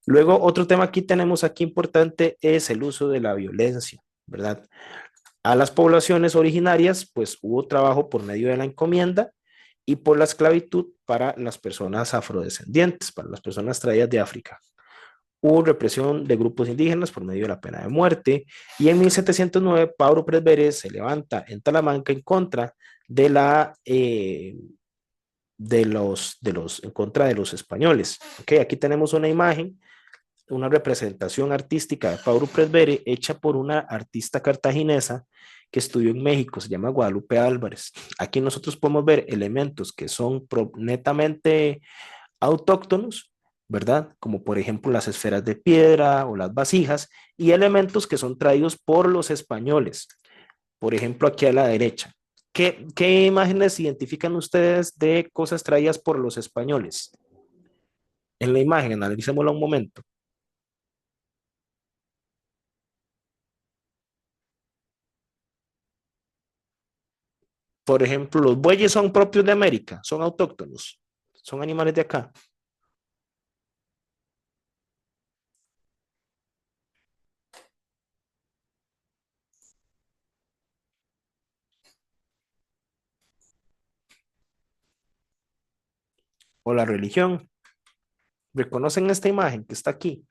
Luego, otro tema que tenemos aquí importante es el uso de la violencia, ¿verdad? A las poblaciones originarias, pues hubo trabajo por medio de la encomienda y por la esclavitud para las personas afrodescendientes, para las personas traídas de África. Hubo represión de grupos indígenas por medio de la pena de muerte y en 1709 Pablo Presberes se levanta en Talamanca en contra de en contra de los españoles. Okay, aquí tenemos una imagen, una representación artística de Pablo Presbere hecha por una artista cartaginesa que estudió en México, se llama Guadalupe Álvarez. Aquí nosotros podemos ver elementos que son netamente autóctonos, ¿verdad? Como por ejemplo las esferas de piedra o las vasijas y elementos que son traídos por los españoles. Por ejemplo, aquí a la derecha. ¿Qué imágenes identifican ustedes de cosas traídas por los españoles? En la imagen, analicémosla un momento. Por ejemplo, los bueyes son propios de América, son autóctonos, son animales de acá. O la religión. ¿Reconocen esta imagen que está aquí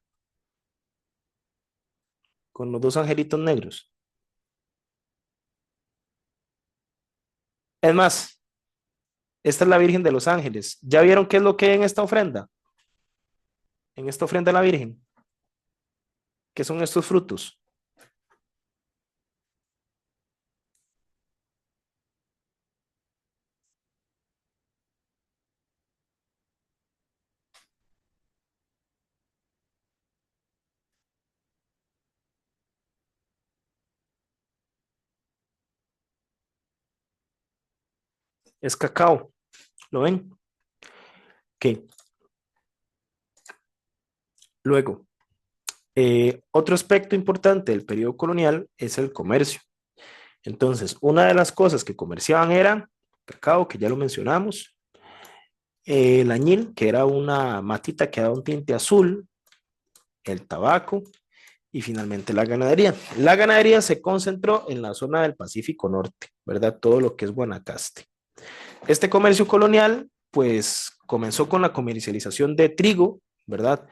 con los dos angelitos negros? Es más, esta es la Virgen de los Ángeles. ¿Ya vieron qué es lo que hay en esta ofrenda? En esta ofrenda a la Virgen. ¿Qué son estos frutos? Es cacao. ¿Lo ven? Ok. Luego, otro aspecto importante del periodo colonial es el comercio. Entonces, una de las cosas que comerciaban era cacao, que ya lo mencionamos, el añil, que era una matita que daba un tinte azul, el tabaco y finalmente la ganadería. La ganadería se concentró en la zona del Pacífico Norte, ¿verdad? Todo lo que es Guanacaste. Este comercio colonial, pues, comenzó con la comercialización de trigo, ¿verdad?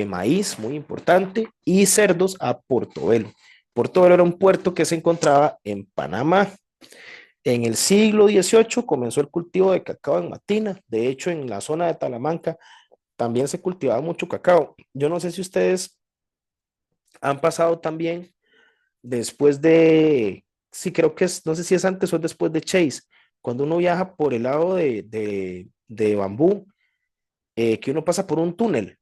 Maíz, muy importante, y cerdos a Portobelo. Portobelo era un puerto que se encontraba en Panamá. En el siglo XVIII comenzó el cultivo de cacao en Matina. De hecho, en la zona de Talamanca también se cultivaba mucho cacao. Yo no sé si ustedes han pasado también después de, sí creo que es, no sé si es antes o después de Chase, cuando uno viaja por el lado de Bambú, que uno pasa por un túnel.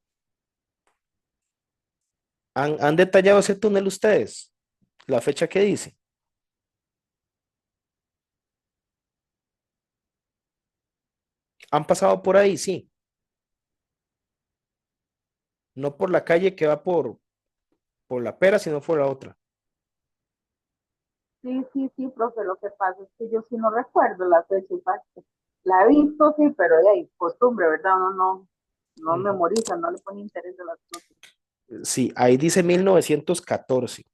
¿Han detallado ese túnel ustedes? La fecha que dice. ¿Han pasado por ahí? Sí. No por la calle que va por la pera, sino por la otra. Sí, sí, sí, profe, lo que pasa es que yo sí no recuerdo la fecha exacta. La he visto, sí, pero de ahí, costumbre, ¿verdad? Uno no Ujú. memoriza, no le pone interés a las cosas. Sí, ahí dice 1914.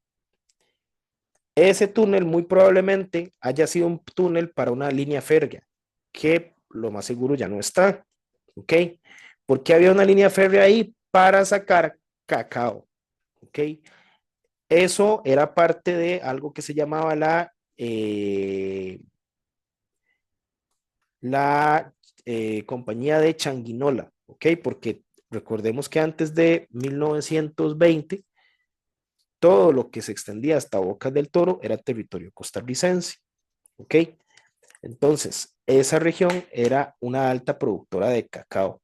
Ese túnel muy probablemente haya sido un túnel para una línea férrea, que lo más seguro ya no está, ¿ok? Porque había una línea férrea ahí para sacar cacao, ¿ok? Eso era parte de algo que se llamaba la la compañía de Changuinola, ¿ok? Porque recordemos que antes de 1920, todo lo que se extendía hasta Bocas del Toro era territorio costarricense, ¿ok? Entonces, esa región era una alta productora de cacao.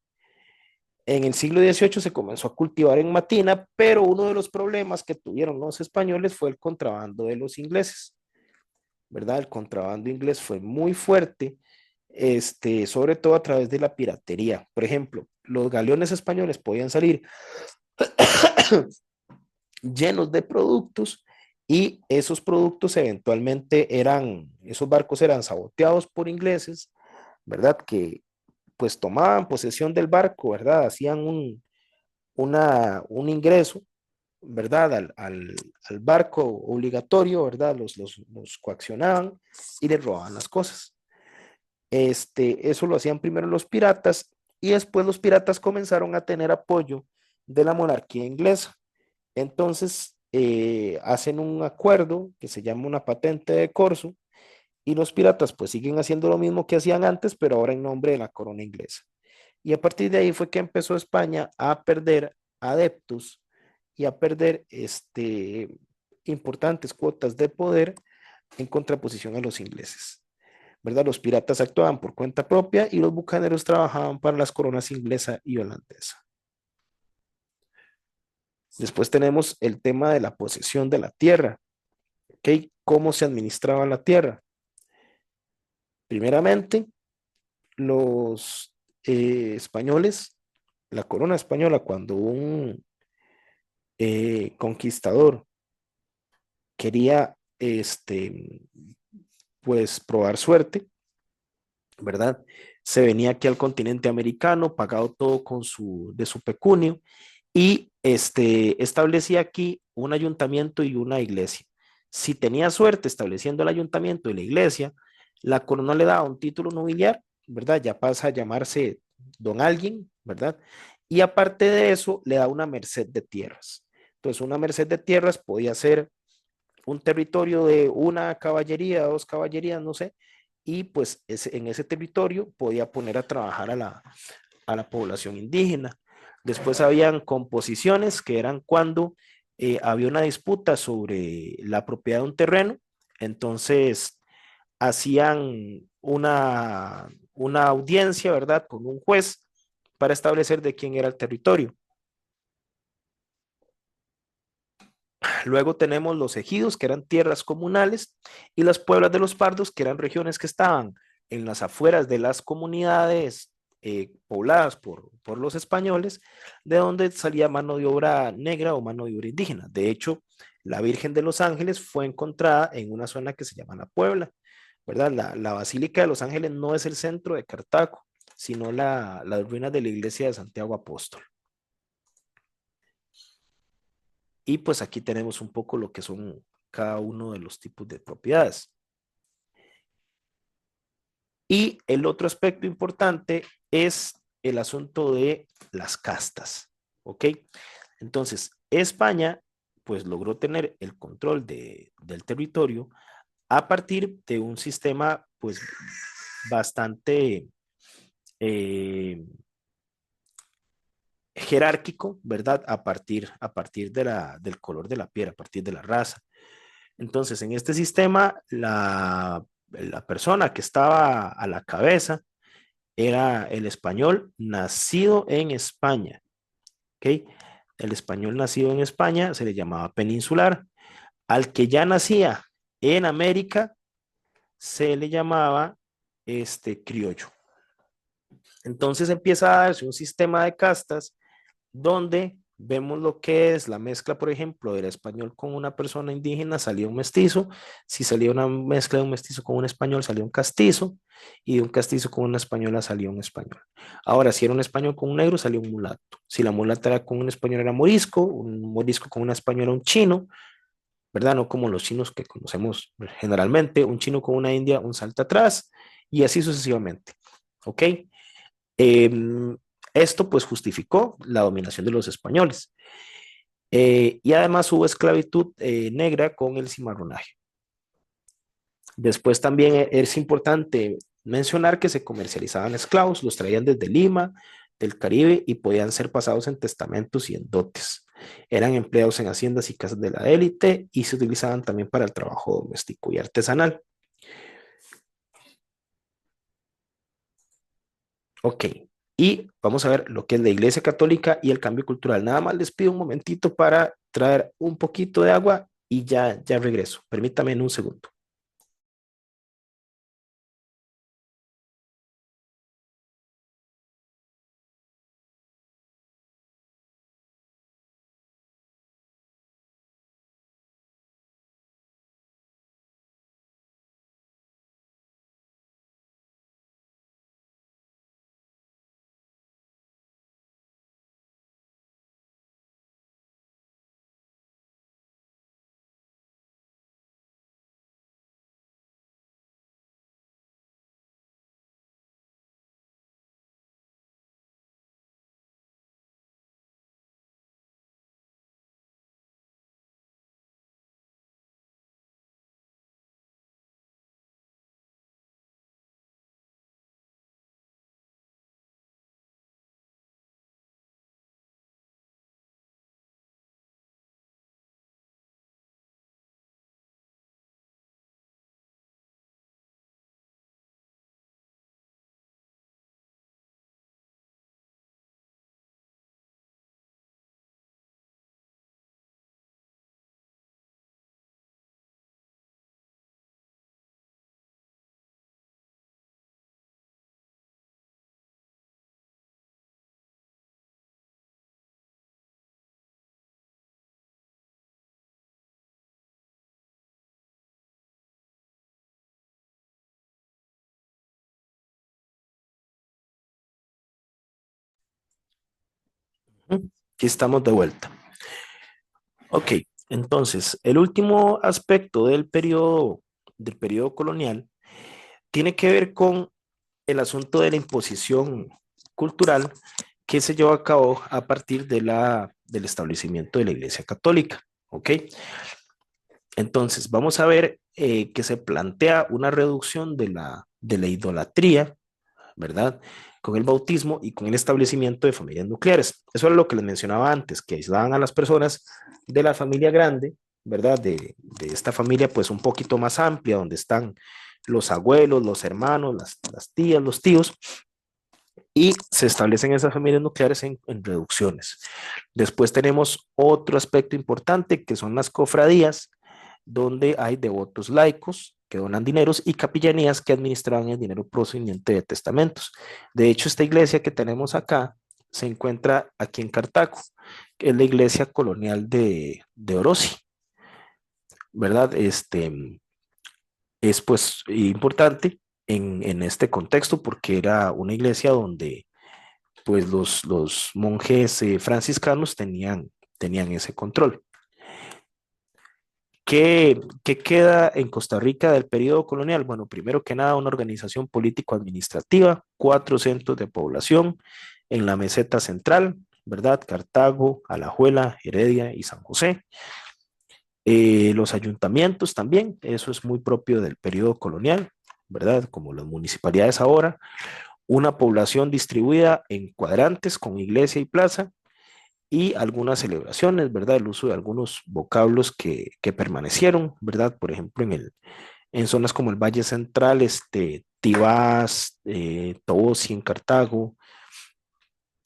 En el siglo XVIII se comenzó a cultivar en Matina, pero uno de los problemas que tuvieron los españoles fue el contrabando de los ingleses, ¿verdad? El contrabando inglés fue muy fuerte, sobre todo a través de la piratería. Por ejemplo, los galeones españoles podían salir llenos de productos y esos productos eventualmente esos barcos eran saboteados por ingleses, ¿verdad? Que pues tomaban posesión del barco, ¿verdad? Hacían un ingreso, ¿verdad? Al barco obligatorio, ¿verdad? Los coaccionaban y les robaban las cosas. Eso lo hacían primero los piratas y después los piratas comenzaron a tener apoyo de la monarquía inglesa. Entonces hacen un acuerdo que se llama una patente de corso y los piratas pues siguen haciendo lo mismo que hacían antes, pero ahora en nombre de la corona inglesa. Y a partir de ahí fue que empezó España a perder adeptos y a perder importantes cuotas de poder en contraposición a los ingleses. ¿Verdad? Los piratas actuaban por cuenta propia y los bucaneros trabajaban para las coronas inglesa y holandesa. Después tenemos el tema de la posesión de la tierra. ¿Okay? ¿Cómo se administraba la tierra? Primeramente, los españoles, la corona española, cuando un conquistador quería pues probar suerte, ¿verdad? Se venía aquí al continente americano, pagado todo de su pecunio, y establecía aquí un ayuntamiento y una iglesia. Si tenía suerte estableciendo el ayuntamiento y la iglesia, la corona le daba un título nobiliar, ¿verdad? Ya pasa a llamarse don alguien, ¿verdad? Y aparte de eso, le da una merced de tierras. Entonces, una merced de tierras podía ser un territorio de una caballería, dos caballerías, no sé, y pues en ese territorio podía poner a trabajar a la población indígena. Después habían composiciones que eran cuando había una disputa sobre la propiedad de un terreno, entonces hacían una audiencia, ¿verdad?, con un juez para establecer de quién era el territorio. Luego tenemos los ejidos, que eran tierras comunales, y las pueblas de los pardos, que eran regiones que estaban en las afueras de las comunidades pobladas por los españoles, de donde salía mano de obra negra o mano de obra indígena. De hecho, la Virgen de los Ángeles fue encontrada en una zona que se llama La Puebla, ¿verdad? La Basílica de los Ángeles no es el centro de Cartago, sino las ruinas de la iglesia de Santiago Apóstol. Y pues aquí tenemos un poco lo que son cada uno de los tipos de propiedades. Y el otro aspecto importante es el asunto de las castas, ¿ok? Entonces, España pues logró tener el control del territorio a partir de un sistema pues bastante jerárquico, ¿verdad? A partir del color de la piel, a partir de la raza. Entonces, en este sistema, la persona que estaba a la cabeza era el español nacido en España, ¿ok? El español nacido en España se le llamaba peninsular. Al que ya nacía en América se le llamaba criollo. Entonces empieza a darse un sistema de castas donde vemos lo que es la mezcla, por ejemplo, del español con una persona indígena, salía un mestizo. Si salía una mezcla de un mestizo con un español, salía un castizo, y de un castizo con una española salía un español. Ahora, si era un español con un negro, salía un mulato. Si la mulata era con un español, era morisco, un morisco con una española, un chino, ¿verdad? No como los chinos que conocemos generalmente, un chino con una india, un salta atrás, y así sucesivamente. ¿Ok? Eh, Esto pues justificó la dominación de los españoles. Y además hubo esclavitud negra con el cimarronaje. Después también es importante mencionar que se comercializaban esclavos, los traían desde Lima, del Caribe y podían ser pasados en testamentos y en dotes. Eran empleados en haciendas y casas de la élite y se utilizaban también para el trabajo doméstico y artesanal. Ok, y vamos a ver lo que es la Iglesia Católica y el cambio cultural. Nada más les pido un momentito para traer un poquito de agua y ya regreso. Permítame en un segundo. Aquí estamos de vuelta. Ok, entonces, el último aspecto del periodo colonial tiene que ver con el asunto de la imposición cultural que se llevó a cabo a partir del establecimiento de la Iglesia Católica. Ok, entonces vamos a ver que se plantea una reducción de la idolatría, ¿verdad? Con el bautismo y con el establecimiento de familias nucleares. Eso era lo que les mencionaba antes, que aislaban a las personas de la familia grande, ¿verdad? De esta familia pues un poquito más amplia, donde están los abuelos, los hermanos, las tías, los tíos, y se establecen esas familias nucleares en reducciones. Después tenemos otro aspecto importante que son las cofradías, donde hay devotos laicos que donan dineros y capillanías que administraban el dinero procedente de testamentos. De hecho, esta iglesia que tenemos acá se encuentra aquí en Cartago, que es la iglesia colonial de Orosi, ¿verdad? Es pues importante en este contexto porque era una iglesia donde pues los monjes franciscanos tenían ese control. ¿Qué queda en Costa Rica del periodo colonial? Bueno, primero que nada, una organización político-administrativa, 4 centros de población en la meseta central, ¿verdad? Cartago, Alajuela, Heredia y San José. Los ayuntamientos también, eso es muy propio del periodo colonial, ¿verdad? Como las municipalidades ahora. Una población distribuida en cuadrantes con iglesia y plaza y algunas celebraciones, ¿verdad? El uso de algunos vocablos que permanecieron, ¿verdad? Por ejemplo, en zonas como el Valle Central, Tibás, Tobosi en Cartago,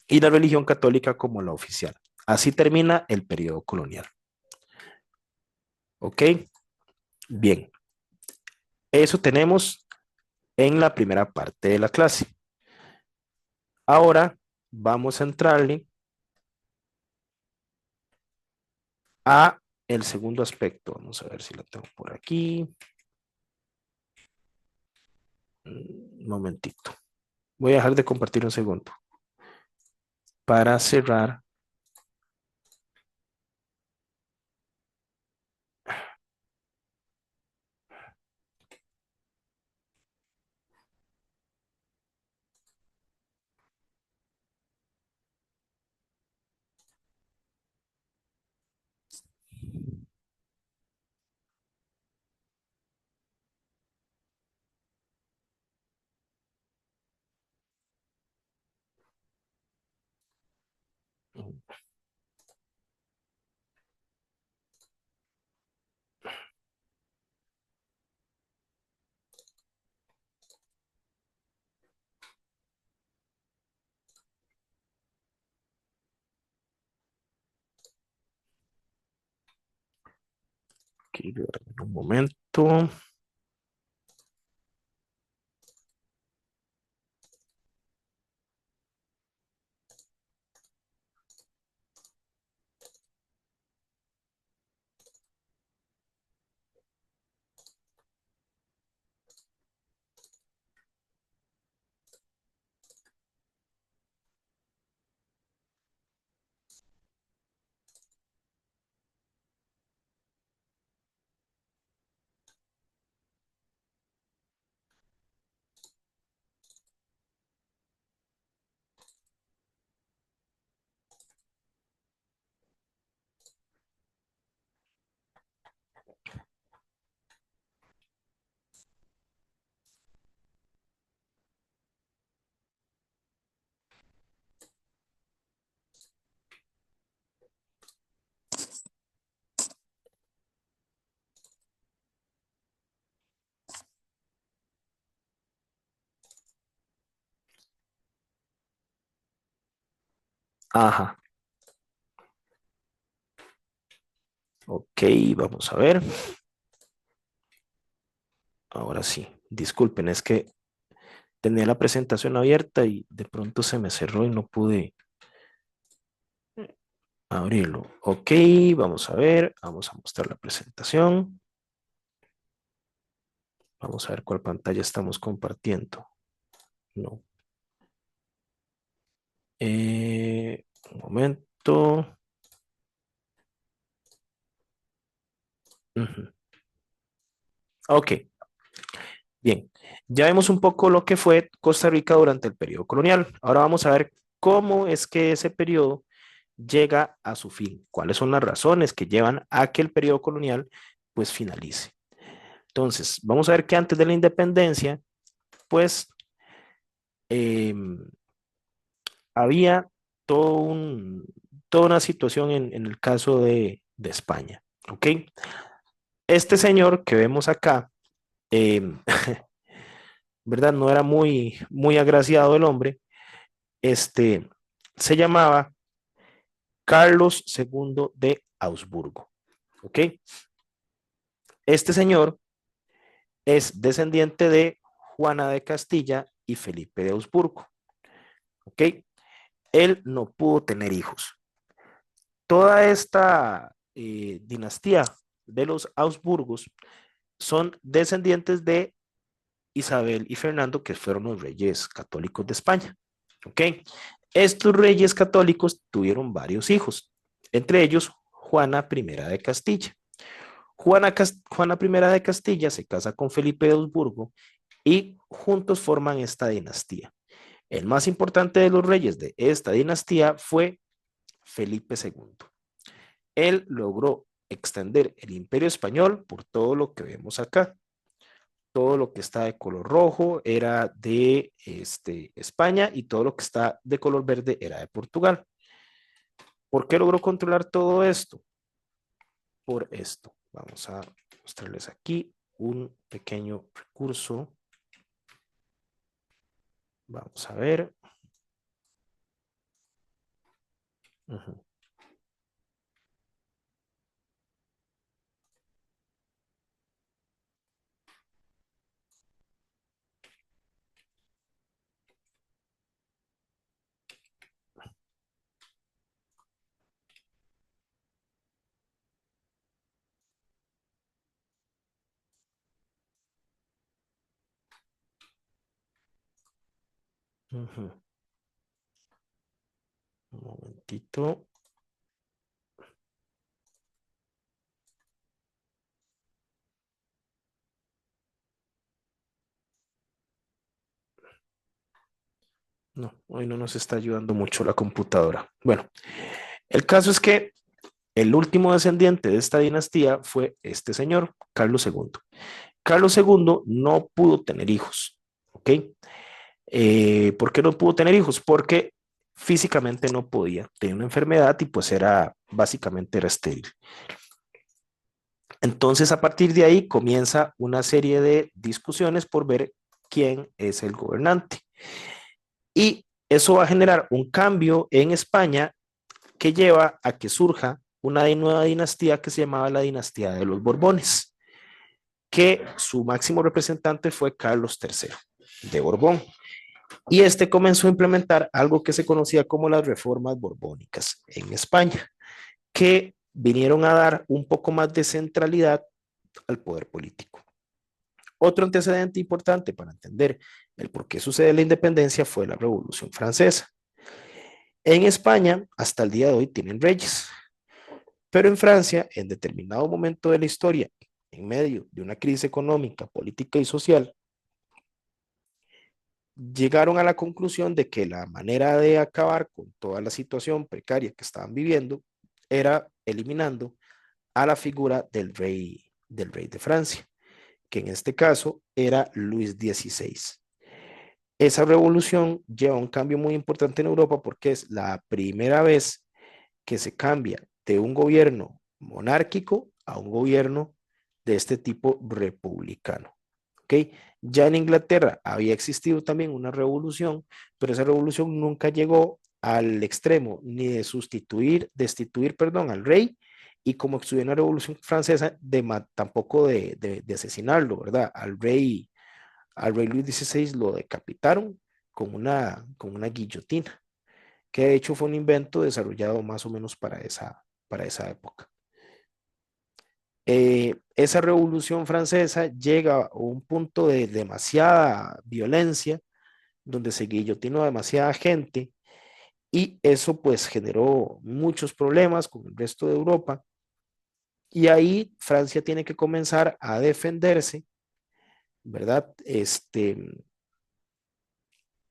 y la religión católica como la oficial. Así termina el periodo colonial. ¿Ok? Bien, eso tenemos en la primera parte de la clase. Ahora vamos a entrarle a el segundo aspecto. Vamos a ver si lo tengo por aquí. Un momentito. Voy a dejar de compartir un segundo para cerrar. un momento. Ajá. Ok, vamos a ver. Ahora sí. Disculpen, es que tenía la presentación abierta y de pronto se me cerró y no pude abrirlo. Ok, vamos a ver. Vamos a mostrar la presentación. Vamos a ver cuál pantalla estamos compartiendo. No. Un momento. Ujú. Ok, bien. Ya vemos un poco lo que fue Costa Rica durante el periodo colonial. Ahora vamos a ver cómo es que ese periodo llega a su fin. ¿Cuáles son las razones que llevan a que el periodo colonial pues finalice? Entonces, vamos a ver que antes de la independencia, pues eh, había todo toda una situación en el caso de España. ¿Ok? Este señor que vemos acá, eh, ¿verdad? No era muy agraciado el hombre. Este se llamaba Carlos II de Augsburgo. ¿Ok? Este señor es descendiente de Juana de Castilla y Felipe de Augsburgo. ¿Ok? Él no pudo tener hijos. Toda esta dinastía de los Augsburgos son descendientes de Isabel y Fernando, que fueron los reyes católicos de España. ¿Ok? Estos reyes católicos tuvieron varios hijos, entre ellos Juana I de Castilla. Juana I de Castilla se casa con Felipe de Augsburgo y juntos forman esta dinastía. El más importante de los reyes de esta dinastía fue Felipe II. Él logró extender el imperio español por todo lo que vemos acá. Todo lo que está de color rojo era de España y todo lo que está de color verde era de Portugal. ¿Por qué logró controlar todo esto? Por esto. Vamos a mostrarles aquí un pequeño recurso. Vamos a ver. Ujú. Ujú. Un momentito. No, hoy no nos está ayudando mucho la computadora. Bueno, el caso es que el último descendiente de esta dinastía fue este señor, Carlos II. Carlos II no pudo tener hijos, ¿ok? ¿Por qué no pudo tener hijos? Porque físicamente no podía, tenía una enfermedad y pues era básicamente era estéril. Entonces a partir de ahí comienza una serie de discusiones por ver quién es el gobernante. Y eso va a generar un cambio en España que lleva a que surja una nueva dinastía que se llamaba la dinastía de los Borbones, que su máximo representante fue Carlos III de Borbón. Y este comenzó a implementar algo que se conocía como las reformas borbónicas en España, que vinieron a dar un poco más de centralidad al poder político. Otro antecedente importante para entender el por qué sucede la independencia fue la Revolución Francesa. En España, hasta el día de hoy, tienen reyes, pero en Francia, en determinado momento de la historia, en medio de una crisis económica, política y social, llegaron a la conclusión de que la manera de acabar con toda la situación precaria que estaban viviendo era eliminando a la figura del rey de Francia, que en este caso era Luis XVI. Esa revolución lleva un cambio muy importante en Europa porque es la primera vez que se cambia de un gobierno monárquico a un gobierno de este tipo republicano. ¿Okay? Ya en Inglaterra había existido también una revolución, pero esa revolución nunca llegó al extremo ni de destituir, perdón, al rey, y como estuvo en la revolución francesa, tampoco de asesinarlo, ¿verdad? Al rey Luis XVI lo decapitaron con una guillotina, que de hecho fue un invento desarrollado más o menos para esa época. Esa revolución francesa llega a un punto de demasiada violencia, donde se guillotinó a demasiada gente, y eso pues generó muchos problemas con el resto de Europa, y ahí Francia tiene que comenzar a defenderse, ¿verdad?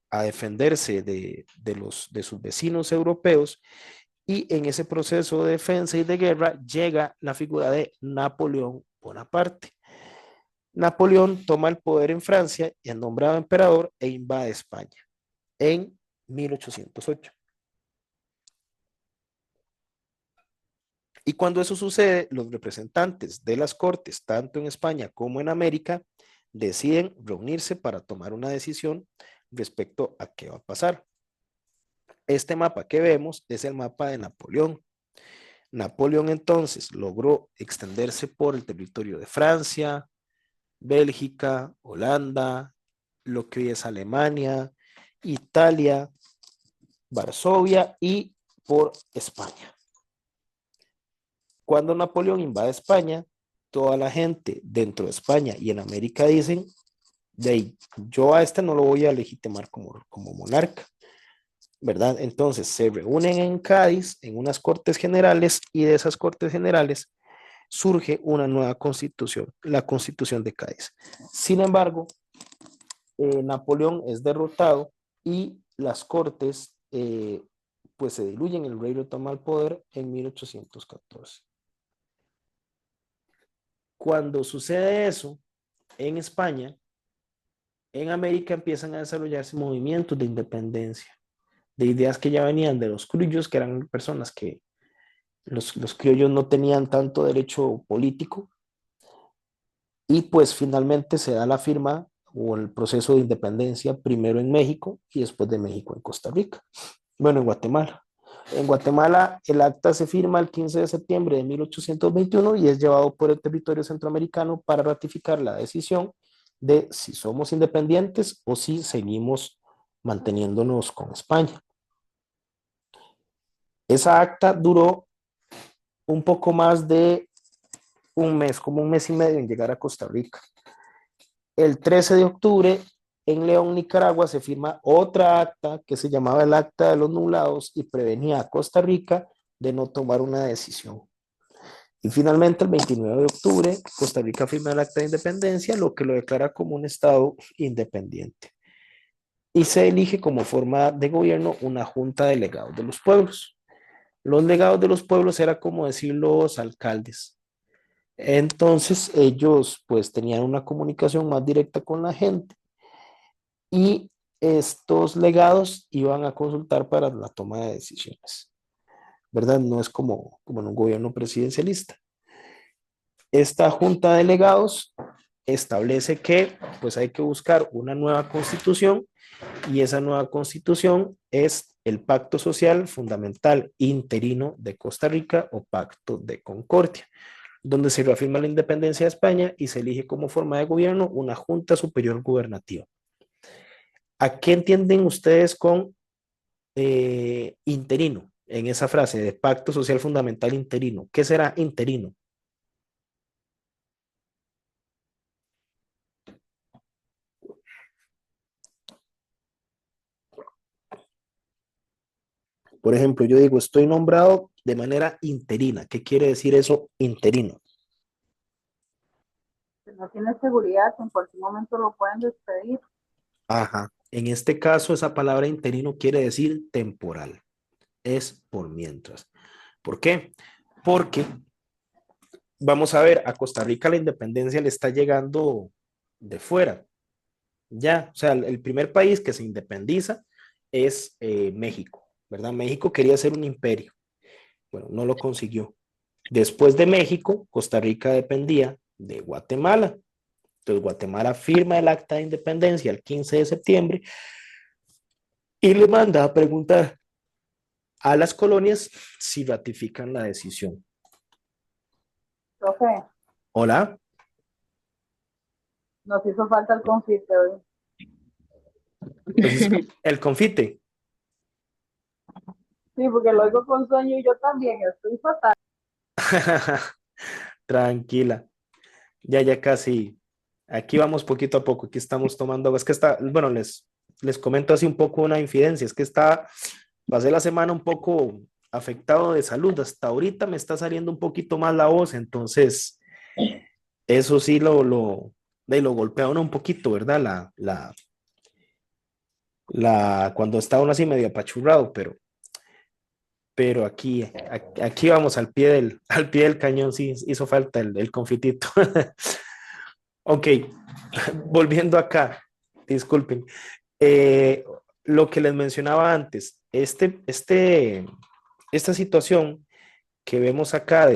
A defenderse de sus vecinos europeos, y en ese proceso de defensa y de guerra llega la figura de Napoleón Bonaparte. Napoleón toma el poder en Francia y es nombrado emperador e invade España en 1808. Y cuando eso sucede, los representantes de las cortes, tanto en España como en América, deciden reunirse para tomar una decisión respecto a qué va a pasar. Este mapa que vemos es el mapa de Napoleón. Napoleón entonces logró extenderse por el territorio de Francia, Bélgica, Holanda, lo que hoy es Alemania, Italia, Varsovia y por España. Cuando Napoleón invade España, toda la gente dentro de España y en América dicen, yo a este no lo voy a legitimar como monarca, ¿verdad? Entonces se reúnen en Cádiz en unas cortes generales, y de esas cortes generales surge una nueva constitución, la Constitución de Cádiz. Sin embargo, Napoleón es derrotado y las cortes pues se diluyen, el rey lo toma el poder en 1814. Cuando sucede eso en España, en América empiezan a desarrollarse movimientos de independencia, de ideas que ya venían de los criollos, que eran personas que los criollos no tenían tanto derecho político, y pues finalmente se da la firma o el proceso de independencia primero en México y después de México en Costa Rica. Bueno, en Guatemala. En Guatemala el acta se firma el 15 de septiembre de 1821 y es llevado por el territorio centroamericano para ratificar la decisión de si somos independientes o si seguimos manteniéndonos con España. Esa acta duró un poco más de un mes, como un mes y medio en llegar a Costa Rica. El 13 de octubre en León, Nicaragua, se firma otra acta que se llamaba el Acta de los Nublados y prevenía a Costa Rica de no tomar una decisión. Y finalmente, el 29 de octubre, Costa Rica firma el Acta de Independencia, lo que lo declara como un estado independiente. Y se elige como forma de gobierno una junta de delegados de los pueblos. Los delegados de los pueblos era como decir los alcaldes. Entonces ellos pues tenían una comunicación más directa con la gente, y estos legados iban a consultar para la toma de decisiones, ¿verdad? No es como en un gobierno presidencialista. Esta junta de delegados establece que pues hay que buscar una nueva constitución y esa nueva constitución es el Pacto Social Fundamental Interino de Costa Rica o Pacto de Concordia, donde se reafirma la independencia de España y se elige como forma de gobierno una Junta Superior Gubernativa. ¿A qué entienden ustedes con interino en esa frase de Pacto Social Fundamental Interino? ¿Qué será interino? Por ejemplo, yo digo, estoy nombrado de manera interina. ¿Qué quiere decir eso, interino? Que no tiene seguridad, en cualquier momento lo pueden despedir. Ajá. En este caso, esa palabra interino quiere decir temporal. Es por mientras. ¿Por qué? Porque vamos a ver, a Costa Rica la independencia le está llegando de fuera. Ya, o sea, el primer país que se independiza es México, ¿verdad? México quería ser un imperio. Bueno, no lo consiguió. Después de México, Costa Rica dependía de Guatemala. Entonces, Guatemala firma el acta de independencia el 15 de septiembre y le manda a preguntar a las colonias si ratifican la decisión. Profe, Hola. nos hizo falta el confite hoy. Entonces, el confite. Sí, porque lo oigo con sueño y yo también, estoy fatal. Tranquila. Ya casi. Aquí vamos poquito a poco. Aquí estamos tomando agua. Es que está, bueno, les comento así un poco una infidencia. Es que pasé la semana un poco afectado de salud. Hasta ahorita me está saliendo un poquito más la voz. Entonces, eso sí lo golpea a uno un poquito, ¿verdad? Cuando está uno así medio apachurrado, pero aquí vamos al pie del cañón, sí, hizo falta el confitito. Ok, volviendo acá, disculpen. Eh, lo que les mencionaba antes, esta situación que vemos acá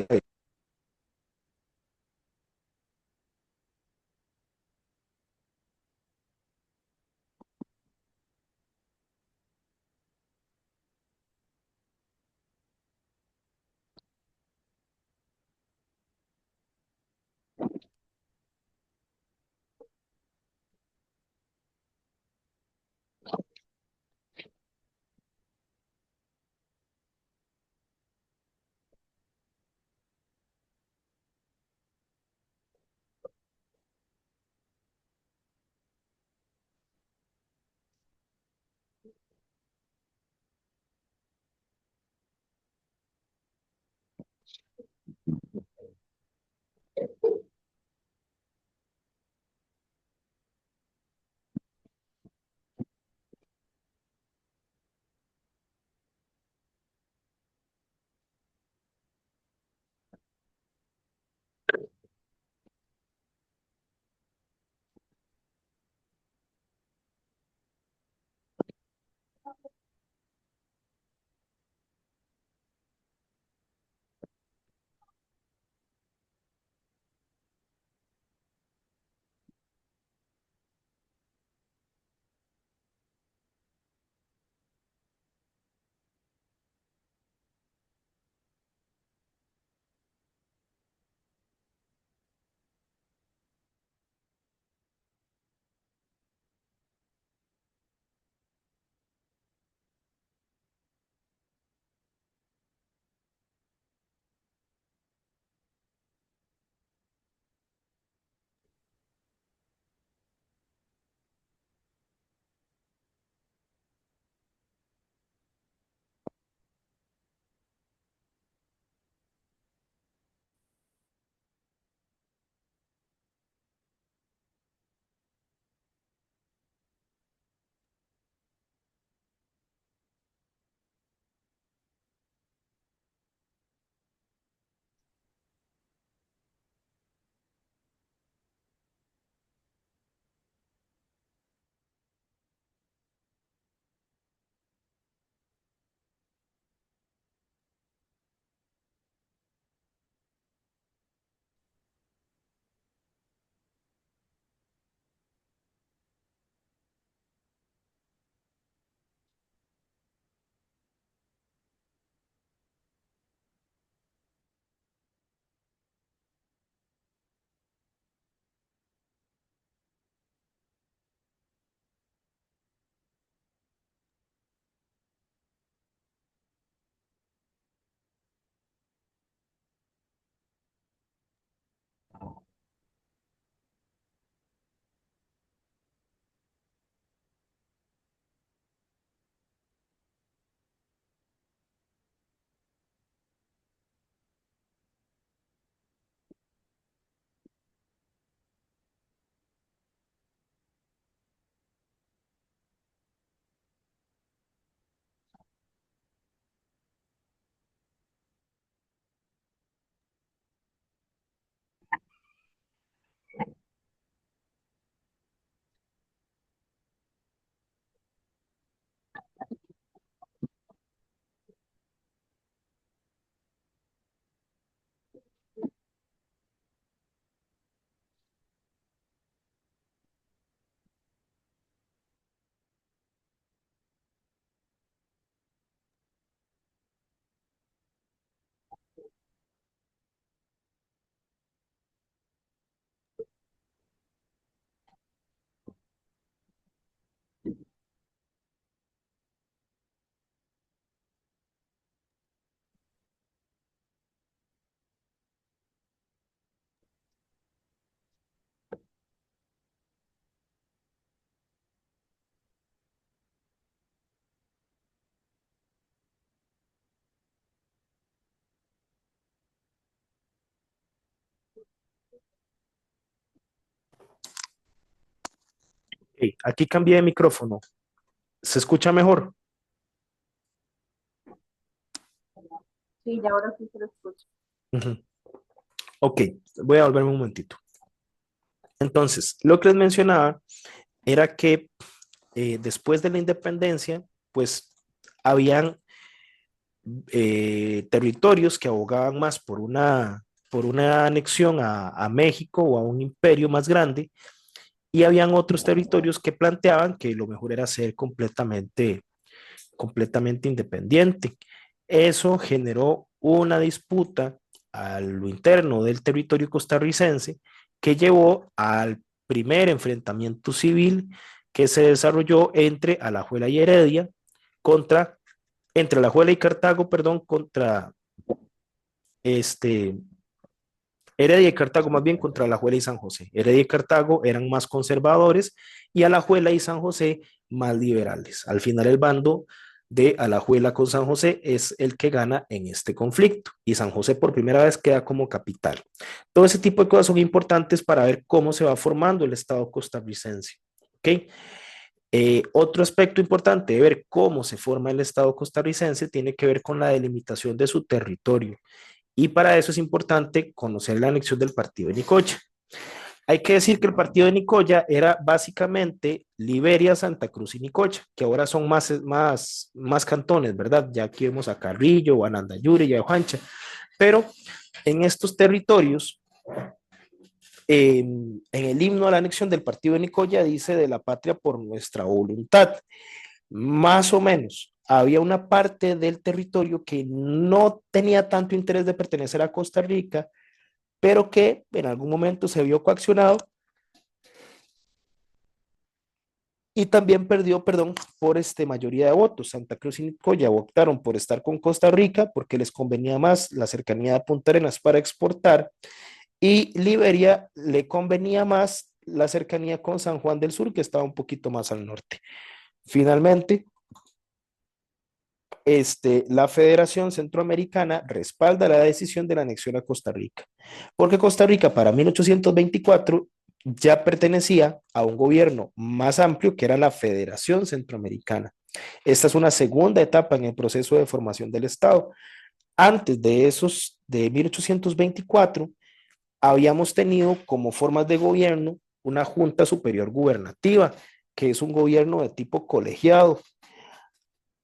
Aquí cambié de micrófono. ¿Se escucha mejor? Sí, ya ahora sí se lo escucho. Ujú. Ok, voy a volverme un momentito. Entonces, lo que les mencionaba era que después de la independencia, pues habían territorios que abogaban más por una anexión a México o a un imperio más grande, y habían otros territorios que planteaban que lo mejor era ser completamente independiente. Eso generó una disputa a lo interno del territorio costarricense que llevó al primer enfrentamiento civil que se desarrolló entre Alajuela y Heredia contra, entre Alajuela y Cartago, perdón, contra este, Heredia y Cartago, más bien contra Alajuela y San José. Heredia y Cartago eran más conservadores y Alajuela y San José más liberales. Al final el bando de Alajuela con San José es el que gana en este conflicto y San José por primera vez queda como capital. Todo ese tipo de cosas son importantes para ver cómo se va formando el Estado costarricense. ¿Okay? Otro aspecto importante de ver cómo se forma el Estado costarricense tiene que ver con la delimitación de su territorio. Y para eso es importante conocer la anexión del partido de Nicoya. Hay que decir que el partido de Nicoya era básicamente Liberia, Santa Cruz y Nicoya, que ahora son más cantones, ¿verdad? Ya aquí vemos a Carrillo, Guanandayure y a Ojancha. Pero en estos territorios, en el himno a la anexión del partido de Nicoya dice de la patria por nuestra voluntad. Más o menos, había una parte del territorio que no tenía tanto interés de pertenecer a Costa Rica, pero que en algún momento se vio coaccionado y también perdió, perdón, por mayoría de votos. Santa Cruz y Nicoya optaron por estar con Costa Rica porque les convenía más la cercanía de Punta Arenas para exportar, y Liberia le convenía más la cercanía con San Juan del Sur, que estaba un poquito más al norte. Finalmente, la Federación Centroamericana respalda la decisión de la anexión a Costa Rica, porque Costa Rica para 1824 ya pertenecía a un gobierno más amplio que era la Federación Centroamericana. Esta es una segunda etapa en el proceso de formación del Estado. Antes de esos, de 1824, habíamos tenido como formas de gobierno una Junta Superior Gubernativa, que es un gobierno de tipo colegiado.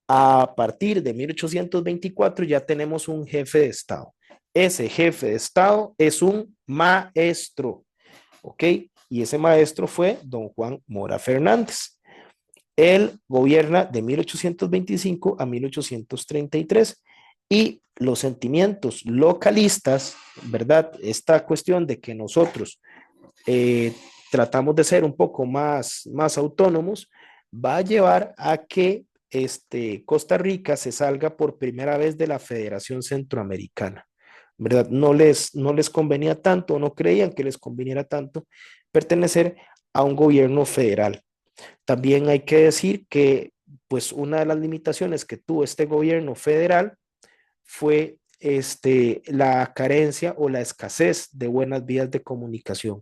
A partir de 1824 ya tenemos un jefe de Estado. Ese jefe de Estado es un maestro, ¿ok? Y ese maestro fue don Juan Mora Fernández. Él gobierna de 1825 a 1833 y los sentimientos localistas, ¿verdad? Esta cuestión de que nosotros eh, tratamos de ser un poco más autónomos, va a llevar a que Costa Rica se salga por primera vez de la Federación Centroamericana, ¿verdad? No les convenía tanto, no creían que les conveniera tanto pertenecer a un gobierno federal. También hay que decir que, pues, una de las limitaciones que tuvo este gobierno federal fue la carencia o la escasez de buenas vías de comunicación.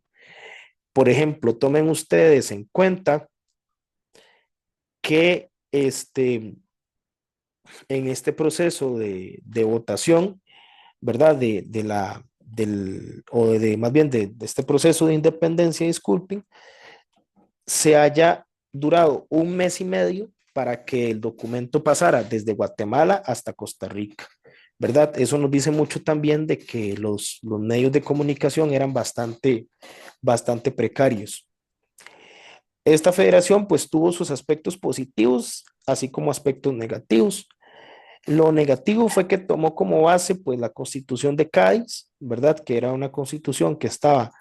Por ejemplo, tomen ustedes en cuenta que en este proceso de votación, ¿verdad? Más bien de este proceso de independencia, disculpen, se haya durado un mes y medio para que el documento pasara desde Guatemala hasta Costa Rica, ¿verdad? Eso nos dice mucho también de que los medios de comunicación eran bastante precarios. Esta federación pues tuvo sus aspectos positivos, así como aspectos negativos. Lo negativo fue que tomó como base pues la Constitución de Cádiz, ¿verdad? Que era una constitución que estaba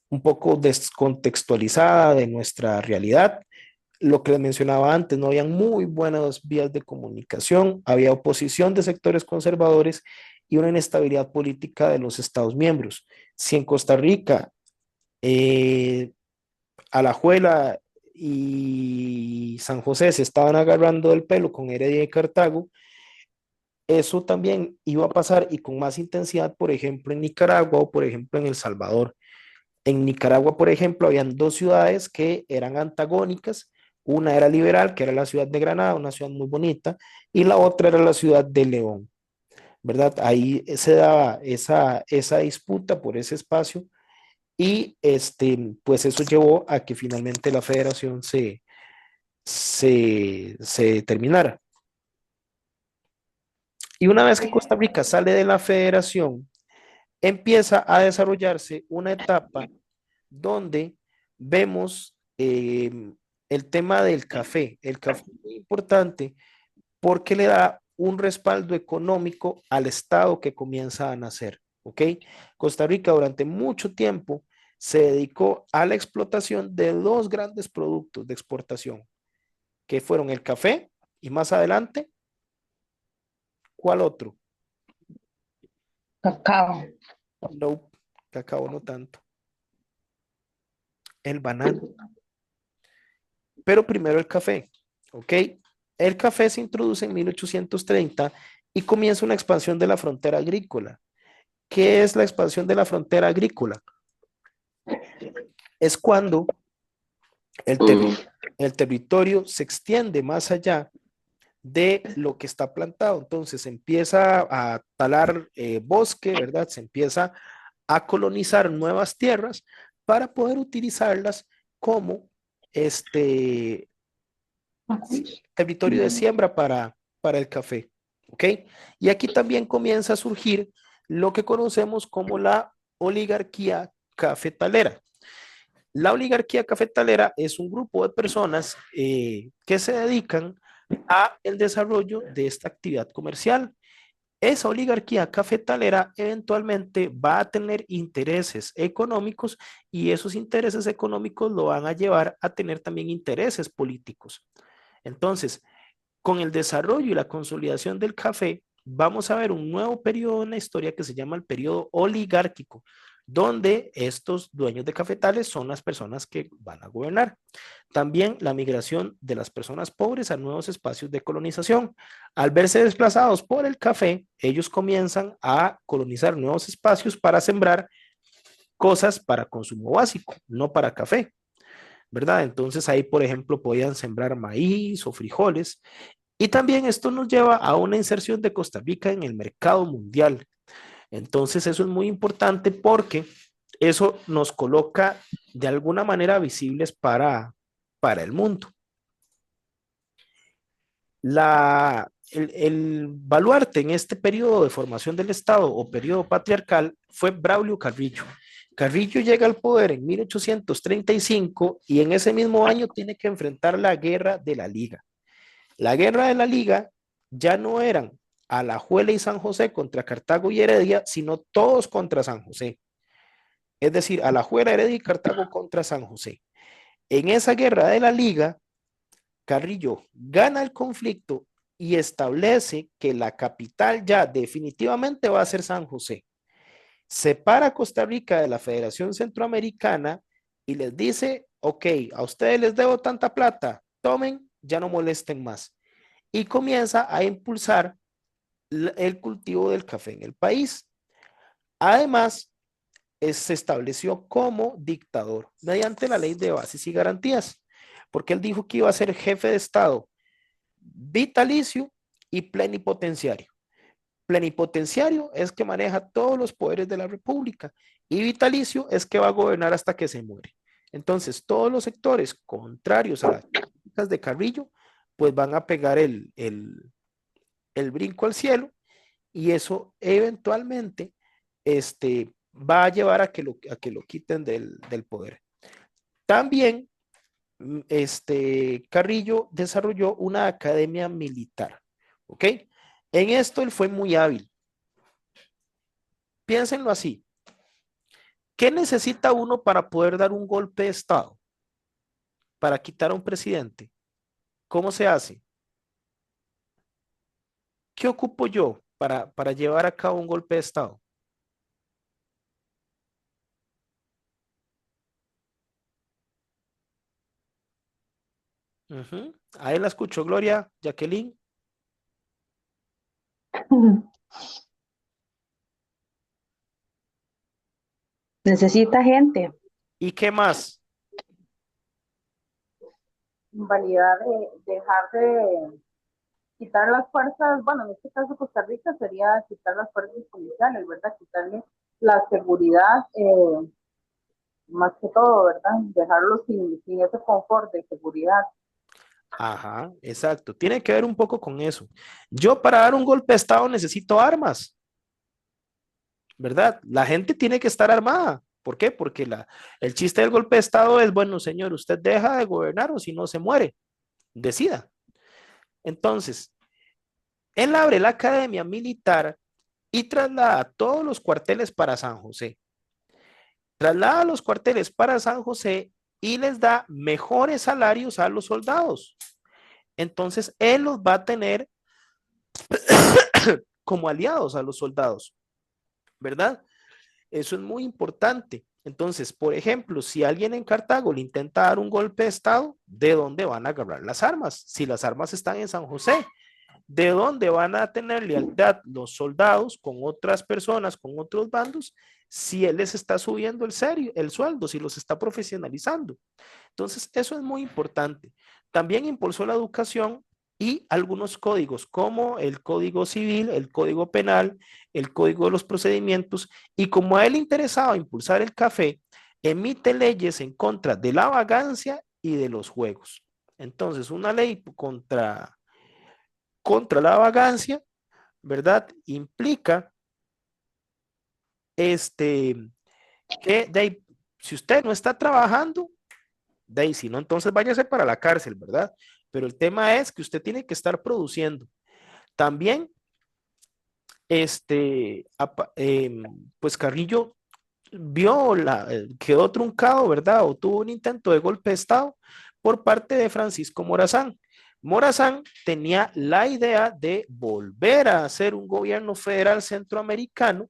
un poco descontextualizada de nuestra realidad. Lo que les mencionaba antes, no habían muy buenas vías de comunicación, había oposición de sectores conservadores y una inestabilidad política de los Estados miembros. Si en Costa Rica eh, Alajuela y San José se estaban agarrando del pelo con Heredia y Cartago, eso también iba a pasar y con más intensidad, por ejemplo, en Nicaragua o por ejemplo en El Salvador. En Nicaragua, por ejemplo, habían dos ciudades que eran antagónicas. Una era liberal, que era la ciudad de Granada, una ciudad muy bonita, y la otra era la ciudad de León, ¿verdad? Ahí se daba esa disputa por ese espacio y pues eso llevó a que finalmente la federación se terminara. Y una vez que Costa Rica sale de la federación, empieza a desarrollarse una etapa donde vemos el tema del café. El café es muy importante porque le da un respaldo económico al Estado que comienza a nacer. ¿Ok? Costa Rica durante mucho tiempo se dedicó a la explotación de dos grandes productos de exportación, que fueron el café y más adelante, ¿cuál otro? Cacao. No, cacao no tanto, el banano. Pero primero el café, ¿ok? El café se introduce en 1830 y comienza una expansión de la frontera agrícola. ¿Qué es la expansión de la frontera agrícola? Es cuando el, ter el territorio se extiende más allá de lo que está plantado. Entonces se empieza a talar bosque, ¿verdad? Se empieza a colonizar nuevas tierras para poder utilizarlas como este territorio de siembra para el café. ¿Ok? Y aquí también comienza a surgir lo que conocemos como la oligarquía cafetalera. La oligarquía cafetalera es un grupo de personas que se dedican a el desarrollo de esta actividad comercial. Esa oligarquía cafetalera eventualmente va a tener intereses económicos y esos intereses económicos lo van a llevar a tener también intereses políticos. Entonces, con el desarrollo y la consolidación del café, vamos a ver un nuevo periodo en la historia que se llama el periodo oligárquico, donde estos dueños de cafetales son las personas que van a gobernar. También la migración de las personas pobres a nuevos espacios de colonización. Al verse desplazados por el café, ellos comienzan a colonizar nuevos espacios para sembrar cosas para consumo básico, no para café, ¿verdad? Entonces ahí, por ejemplo, podían sembrar maíz o frijoles y también esto nos lleva a una inserción de Costa Rica en el mercado mundial. Entonces eso es muy importante porque eso nos coloca de alguna manera visibles para el mundo. El baluarte en este periodo de formación del Estado o periodo patriarcal fue Braulio Carrillo. Carrillo llega al poder en 1835 y en ese mismo año tiene que enfrentar la guerra de la Liga. La guerra de la Liga ya no eran Alajuela y San José contra Cartago y Heredia, sino todos contra San José. Es decir, Alajuela, Heredia y Cartago contra San José. En esa guerra de la Liga, Carrillo gana el conflicto y establece que la capital ya definitivamente va a ser San José. Separa a Costa Rica de la Federación Centroamericana y les dice, ok, a ustedes les debo tanta plata, tomen, ya no molesten más. Y comienza a impulsar el cultivo del café en el país. Además, se estableció como dictador mediante la ley de bases y garantías, porque él dijo que iba a ser jefe de Estado vitalicio y plenipotenciario. Plenipotenciario es que maneja todos los poderes de la República y vitalicio es que va a gobernar hasta que se muere. Entonces, todos los sectores contrarios a las políticas de Carrillo, pues van a pegar el brinco al cielo y eso eventualmente va a llevar a que lo quiten del poder. También Carrillo desarrolló una academia militar, ¿ok? En esto él fue muy hábil. Piénsenlo así. ¿Qué necesita uno para poder dar un golpe de Estado? Para quitar a un presidente. ¿Cómo se hace? ¿Qué ocupo yo para llevar a cabo un golpe de Estado? Ahí la escucho, Gloria, Jacqueline. Necesita gente. ¿Y qué más? Invalidar de dejar de quitar las fuerzas, bueno, en este caso Costa Rica sería quitar las fuerzas policiales, ¿verdad? Quitarle la seguridad, más que todo, ¿verdad? Dejarlo sin ese confort de seguridad. Ajá, exacto. Tiene que ver un poco con eso. Yo para dar un golpe de Estado necesito armas, ¿verdad? La gente tiene que estar armada. ¿Por qué? Porque el chiste del golpe de Estado es, bueno, señor, usted deja de gobernar o si no se muere. Decida. Entonces, él abre la academia militar y traslada todos los cuarteles para San José. Traslada los cuarteles para San José y les da mejores salarios a los soldados. Entonces, él los va a tener como aliados a los soldados, ¿verdad? Eso es muy importante. Entonces, por ejemplo, si alguien en Cartago le intenta dar un golpe de Estado, ¿de dónde van a agarrar las armas? Si las armas están en San José, ¿de dónde van a tener lealtad los soldados con otras personas, con otros bandos, si él les está subiendo el sueldo, si los está profesionalizando? Entonces, eso es muy importante. También impulsó la educación y algunos códigos, como el Código Civil, el Código Penal, el Código de los Procedimientos, y como a él interesaba impulsar el café, emite leyes en contra de la vagancia y de los juegos. Entonces, una ley contra la vagancia, ¿verdad? Implica este, que de ahí, si usted no está trabajando, de ahí, si no, entonces váyase para la cárcel, ¿verdad? Pero el tema es que usted tiene que estar produciendo. También, pues Carrillo quedó truncado, ¿verdad? O tuvo un intento de golpe de Estado por parte de Francisco Morazán. Morazán tenía la idea de volver a hacer un gobierno federal centroamericano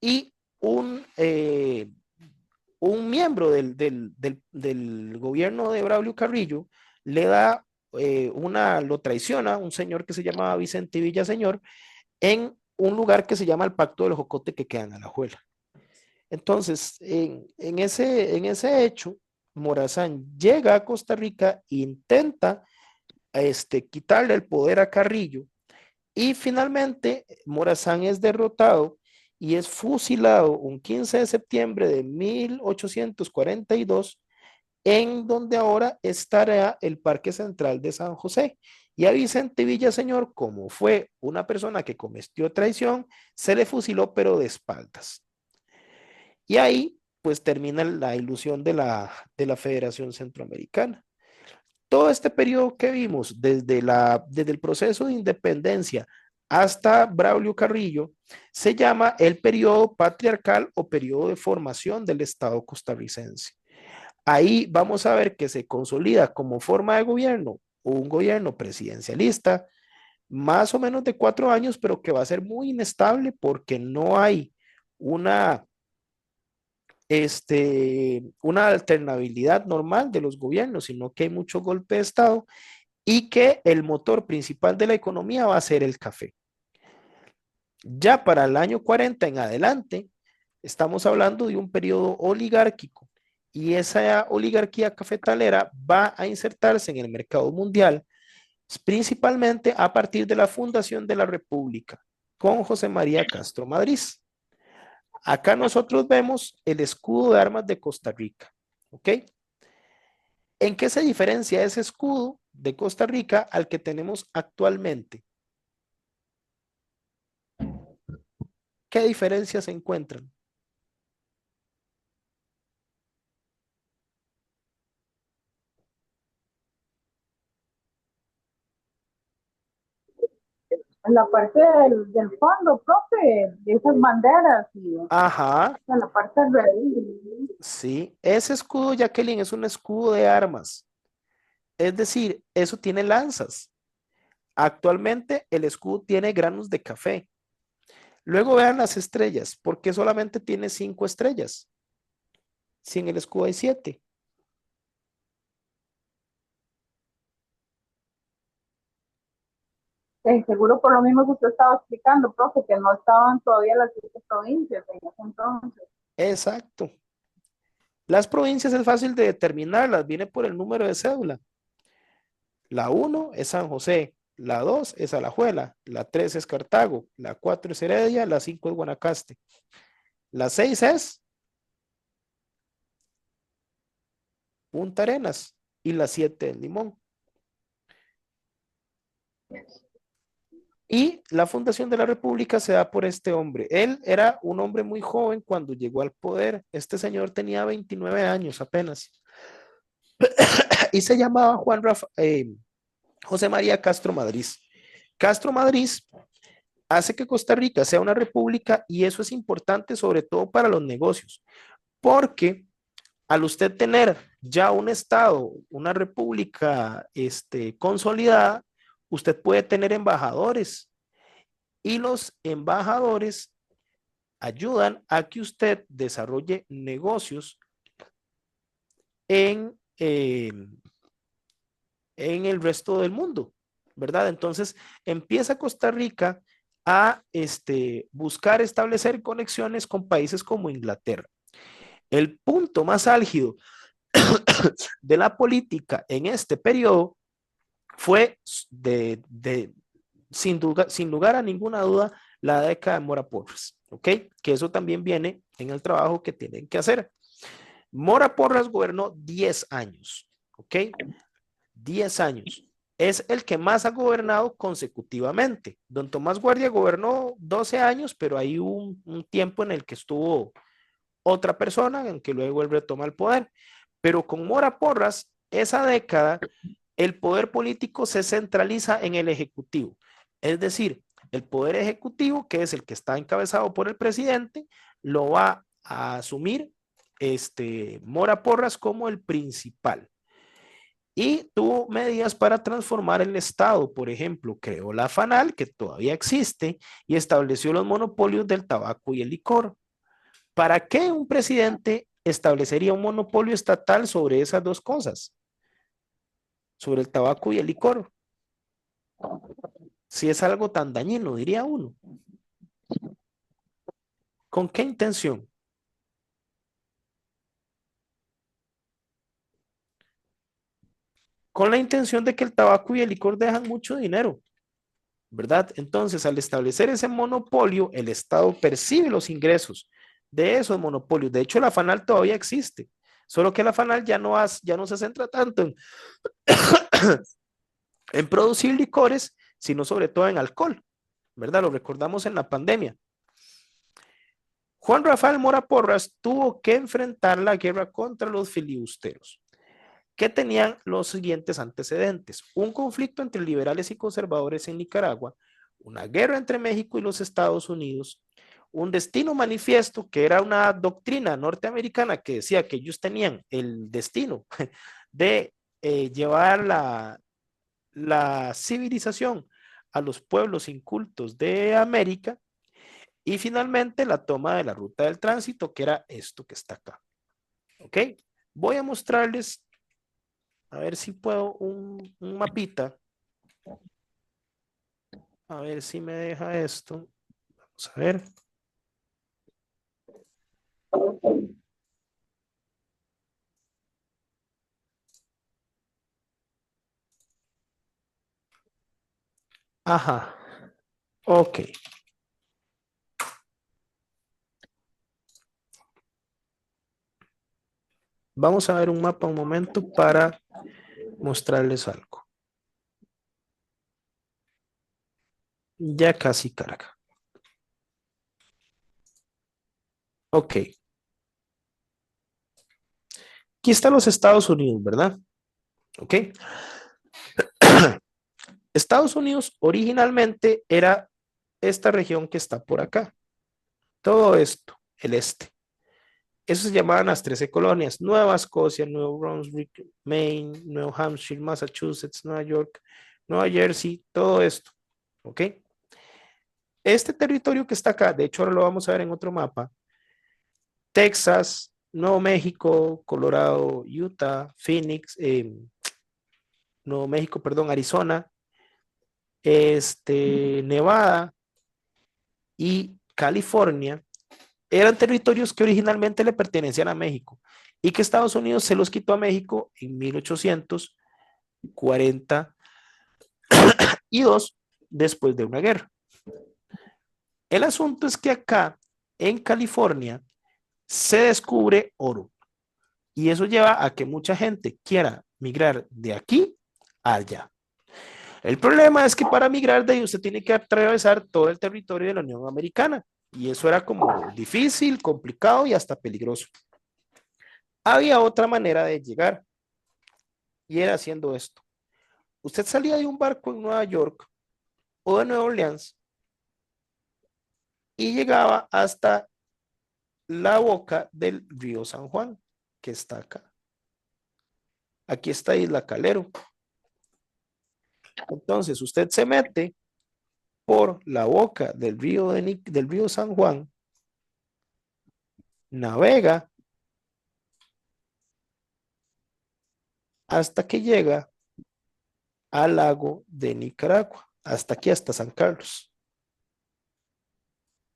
y un miembro del gobierno de Braulio Carrillo le da lo traiciona un señor que se llamaba Vicente Villaseñor en un lugar que se llama el Pacto del Jocote que queda en Alajuela. Entonces, en ese hecho, Morazán llega a Costa Rica e intenta quitarle el poder a Carrillo y finalmente Morazán es derrotado y es fusilado un 15 de septiembre de 1842 en donde ahora estará el Parque Central de San José. Y a Vicente Villaseñor, como fue una persona que cometió traición, se le fusiló pero de espaldas. Y ahí pues termina la ilusión de la Federación Centroamericana. Todo este periodo que vimos, desde el proceso de independencia hasta Braulio Carrillo, se llama el periodo patriarcal o periodo de formación del Estado costarricense. Ahí vamos a ver que se consolida como forma de gobierno un gobierno presidencialista, más o menos de 4 años, pero que va a ser muy inestable porque no hay una una alternabilidad normal de los gobiernos, sino que hay mucho golpe de Estado y que el motor principal de la economía va a ser el café. Ya para el año 40 en adelante, estamos hablando de un periodo oligárquico y esa oligarquía cafetalera va a insertarse en el mercado mundial, principalmente a partir de la fundación de la República con José María Castro Madrid. Acá nosotros vemos el escudo de armas de Costa Rica, ¿ok? ¿En qué se diferencia ese escudo de Costa Rica al que tenemos actualmente? ¿Qué diferencias se encuentran? En la parte del fondo, profe, de esas banderas y Ajá, en la parte alrededor. sí. Ese escudo, Jacqueline, es un escudo de armas. Es decir, eso tiene lanzas. Actualmente el escudo tiene granos de café. Luego vean las estrellas. ¿Por qué solamente tiene 5 estrellas? Si en el escudo hay 7. Seguro por lo mismo que usted estaba explicando, profe, que no estaban todavía las 7 provincias en ese entonces. Exacto. Las provincias es fácil de determinarlas, viene por el número de cédula. La 1 es San José, la 2 es Alajuela, la 3 es Cartago, la 4 es Heredia, la 5 es Guanacaste. La 6 es Punta Arenas y la 7 es Limón. Y la fundación de la República se da por este hombre. Él era un hombre muy joven cuando llegó al poder. Este señor tenía 29 años apenas. Y se llamaba José María Castro Madrid. Castro Madrid hace que Costa Rica sea una república y eso es importante sobre todo para los negocios, porque al usted tener ya un estado, una república consolidada, usted puede tener embajadores y los embajadores ayudan a que usted desarrolle negocios en, eh, en el resto del mundo, ¿verdad? Entonces empieza Costa Rica a buscar establecer conexiones con países como Inglaterra. El punto más álgido de la política en este periodo fue sin lugar a ninguna duda la década de Mora Porras, ¿ok? Que eso también viene en el trabajo que tienen que hacer. Mora Porras gobernó 10 años, ¿ok? 10 años. Es el que más ha gobernado consecutivamente. Don Tomás Guardia gobernó 12 años, pero hay un tiempo en el que estuvo otra persona, en que luego él retoma el poder. Pero con Mora Porras, esa década, el poder político se centraliza en el Ejecutivo. Es decir, el poder ejecutivo, que es el que está encabezado por el presidente, lo va a asumir Mora Porras como el principal. Y tuvo medidas para transformar el Estado. Por ejemplo, creó la FANAL, que todavía existe, y estableció los monopolios del tabaco y el licor. ¿Para qué un presidente establecería un monopolio estatal sobre esas dos cosas? Sobre el tabaco y el licor. Si es algo tan dañino, diría uno. ¿Con qué intención? Con la intención de que el tabaco y el licor dejan mucho dinero, ¿verdad? Entonces, al establecer ese monopolio, el Estado percibe los ingresos de esos monopolios. De hecho, la FANAL todavía existe, solo que la FANAL ya no se centra tanto en producir licores, sino sobre todo en alcohol, ¿verdad? Lo recordamos en la pandemia. Juan Rafael Mora Porras tuvo que enfrentar la guerra contra los filibusteros, que tenían los siguientes antecedentes: un conflicto entre liberales y conservadores en Nicaragua, una guerra entre México y los Estados Unidos, un destino manifiesto, que era una doctrina norteamericana que decía que ellos tenían el destino de llevar la civilización a los pueblos incultos de América, y finalmente la toma de la ruta del tránsito, que era esto que está acá. ¿Ok? Voy a mostrarles, a ver si puedo, un mapita. A ver si me deja esto. Vamos a ver. Ajá. Ok. Vamos a ver un mapa un momento para mostrarles algo. Ya casi carga. Ok. Aquí están los Estados Unidos, ¿verdad? Ok. Estados Unidos originalmente era esta región que está por acá. Todo esto, el este. Eso se llamaban las 13 colonias: Nueva Escocia, Nuevo Brunswick, Maine, Nuevo Hampshire, Massachusetts, Nueva York, Nueva Jersey, todo esto. ¿Ok? Este territorio que está acá, de hecho ahora lo vamos a ver en otro mapa: Texas, Nuevo México, Colorado, Utah, Phoenix, Nuevo México, perdón, Arizona, Nevada y California, eran territorios que originalmente le pertenecían a México y que Estados Unidos se los quitó a México en 1842 después de una guerra. El asunto es que acá en California se descubre oro y eso lleva a que mucha gente quiera migrar de aquí a allá. El problema es que para migrar de ahí usted tiene que atravesar todo el territorio de la Unión Americana y eso era como difícil, complicado y hasta peligroso. Había otra manera de llegar y era haciendo esto. Usted salía de un barco en Nueva York o de Nueva Orleans y llegaba hasta la boca del río San Juan, que está acá. Aquí está Isla Calero. Entonces usted se mete por la boca del río San Juan, navega hasta que llega al lago de Nicaragua, hasta aquí, hasta San Carlos.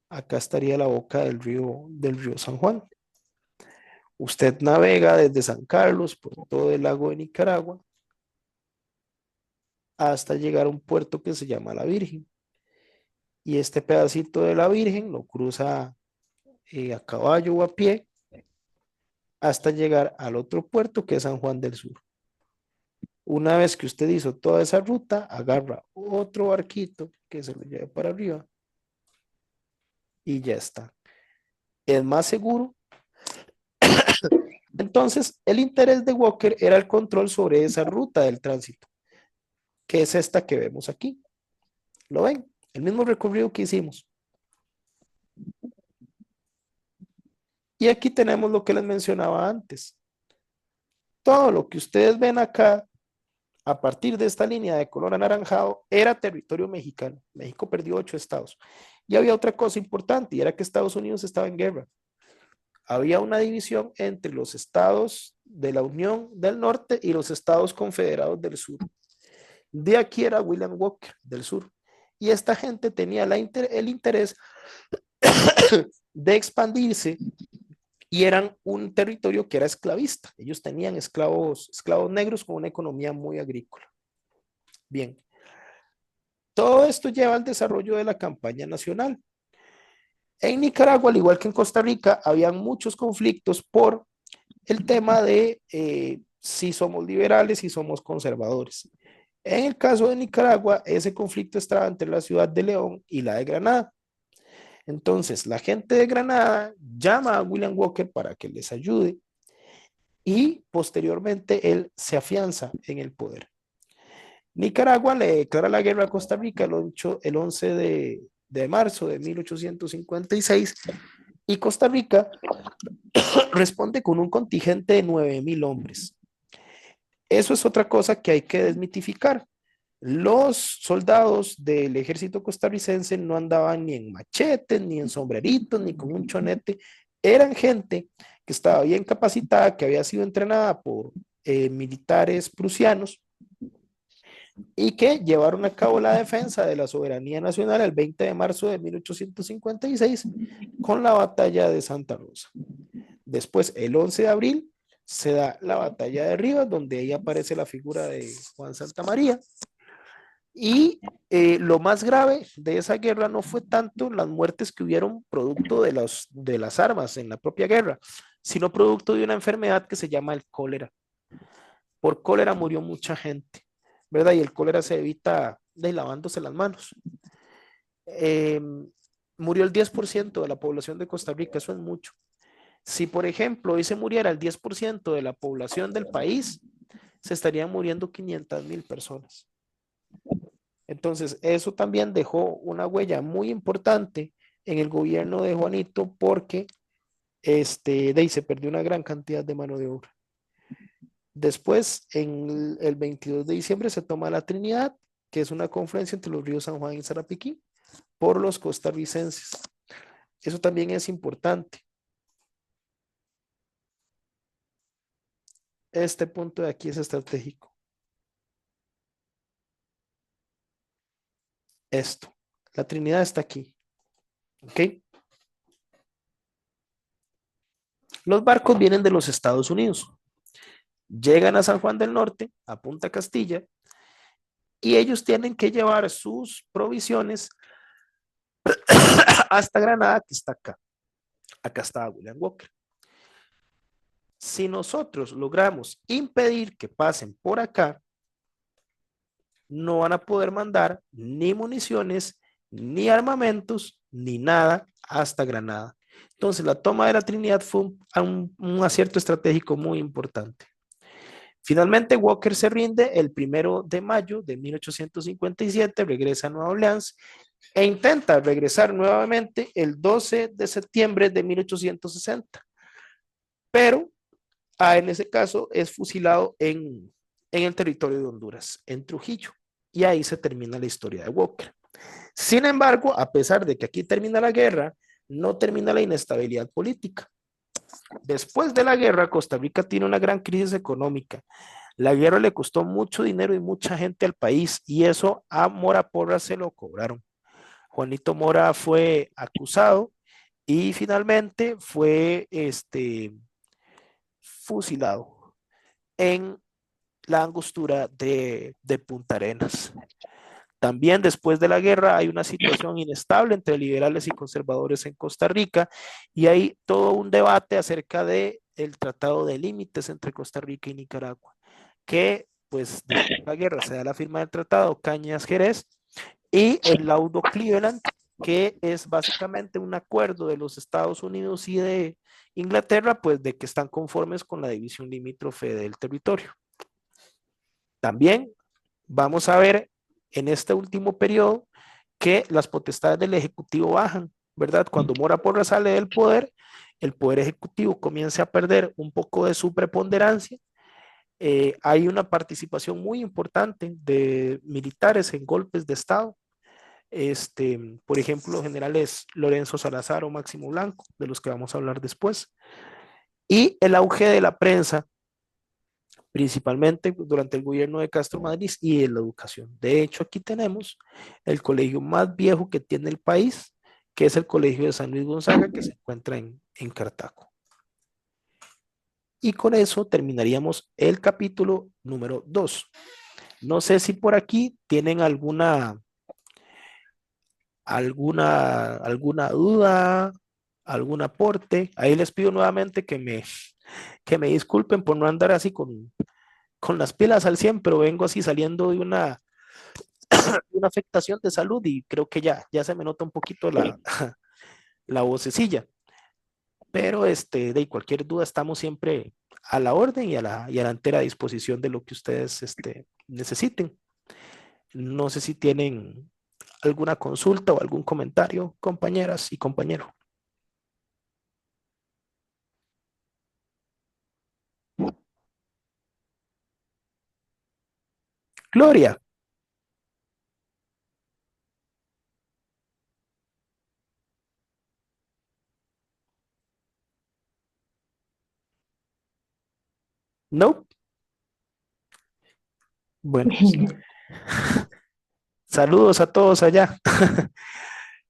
Acá estaría la boca del río San Juan. Usted navega desde San Carlos por todo el lago de Nicaragua hasta llegar a un puerto que se llama La Virgen. Y este pedacito de La Virgen lo cruza a caballo o a pie hasta llegar al otro puerto que es San Juan del Sur. Una vez que usted hizo toda esa ruta, agarra otro barquito que se lo lleve para arriba y ya está. Es más seguro. Entonces, el interés de Walker era el control sobre esa ruta del tránsito, que es esta que vemos aquí. ¿Lo ven? El mismo recorrido que hicimos. Y aquí tenemos lo que les mencionaba antes. Todo lo que ustedes ven acá, a partir de esta línea de color anaranjado, era territorio mexicano. México perdió 8 estados. Y había otra cosa importante, y era que Estados Unidos estaba en guerra. Había una división entre los estados de la Unión del Norte y los estados confederados del Sur. De aquí era William Walker, del Sur. Y esta gente tenía el interés de expandirse y eran un territorio que era esclavista. Ellos tenían esclavos negros con una economía muy agrícola. Bien, todo esto lleva al desarrollo de la campaña nacional. En Nicaragua, al igual que en Costa Rica, habían muchos conflictos por el tema de si somos liberales, si somos conservadores. En el caso de Nicaragua, ese conflicto estaba entre la ciudad de León y la de Granada. Entonces, la gente de Granada llama a William Walker para que les ayude y posteriormente él se afianza en el poder. Nicaragua le declara la guerra a Costa Rica el 11 de marzo de 1856 y Costa Rica responde con un contingente de 9,000 hombres. Eso es otra cosa que hay que desmitificar. Los soldados del ejército costarricense no andaban ni en machetes, ni en sombreritos, ni con un chonete. Eran gente que estaba bien capacitada, que había sido entrenada por militares prusianos y que llevaron a cabo la defensa de la soberanía nacional el 20 de marzo de 1856 con la batalla de Santa Rosa. Después, el 11 de abril, se da la batalla de Rivas, donde ahí aparece la figura de Juan Santamaría. Y lo más grave de esa guerra no fue tanto las muertes que hubieron producto de las armas en la propia guerra, sino producto de una enfermedad que se llama el cólera. Por cólera murió mucha gente, ¿verdad? Y el cólera se evita de lavándose las manos. Eh, Murió el 10% de la población de Costa Rica, eso es mucho. Si, por ejemplo, hoy se muriera el 10% de la población del país, se estarían muriendo 500,000 personas. Entonces, eso también dejó una huella muy importante en el gobierno de Juanito porque de ahí se perdió una gran cantidad de mano de obra. Después, en el 22 de diciembre, se toma la Trinidad, que es una confluencia entre los ríos San Juan y Sarapiquí, por los costarricenses. Eso también es importante. Este punto de aquí es estratégico. Esto. La Trinidad está aquí. ¿Ok? Los barcos vienen de los Estados Unidos, llegan a San Juan del Norte, a Punta Castilla, y ellos tienen que llevar sus provisiones hasta Granada, que está acá. Acá está William Walker. Si nosotros logramos impedir que pasen por acá, no van a poder mandar ni municiones, ni armamentos, ni nada hasta Granada. Entonces, la toma de la Trinidad fue un acierto estratégico muy importante. Finalmente, Walker se rinde el 1 de mayo de 1857, regresa a Nueva Orleans e intenta regresar nuevamente el 12 de septiembre de 1860, pero en ese caso es fusilado en el territorio de Honduras, en Trujillo, y ahí se termina la historia de Walker. Sin embargo, a pesar de que aquí termina la guerra, no termina la inestabilidad política. Después de la guerra, Costa Rica tiene una gran crisis económica. La guerra le costó mucho dinero y mucha gente al país, y eso a Mora Porras se lo cobraron. Juanito Mora fue acusado y finalmente fue fusilado en la angostura de Punta Arenas. También después de la guerra hay una situación inestable entre liberales y conservadores en Costa Rica, y hay todo un debate acerca de el tratado de límites entre Costa Rica y Nicaragua, que pues después de la guerra se da la firma del tratado Cañas-Jerez y el laudo Cleveland, que es básicamente un acuerdo de los Estados Unidos y de Inglaterra, pues de que están conformes con la división limítrofe del territorio. También vamos a ver en este último periodo que las potestades del Ejecutivo bajan, ¿verdad? Cuando Mora Porras sale del poder, el poder ejecutivo comienza a perder un poco de su preponderancia. Hay una participación muy importante de militares en golpes de Estado. Por ejemplo, los generales Lorenzo Salazar o Máximo Blanco, de los que vamos a hablar después. Y el auge de la prensa, principalmente durante el gobierno de Castro Madrid, y de la educación. De hecho, aquí tenemos el colegio más viejo que tiene el país, que es el Colegio de San Luis Gonzaga, que se encuentra en Cartago. Y con eso terminaríamos el capítulo número 2. No sé si por aquí tienen alguna duda, algún aporte. Ahí les pido nuevamente que me disculpen por no andar así con las pilas al 100, pero vengo así saliendo de una afectación de salud y creo que ya se me nota un poquito la vocecilla. Pero de cualquier duda estamos siempre a la orden y a la entera disposición de lo que ustedes necesiten. No sé si tienen alguna consulta o algún comentario, compañeras y compañeros. Gloria, no. Bueno, saludos a todos allá.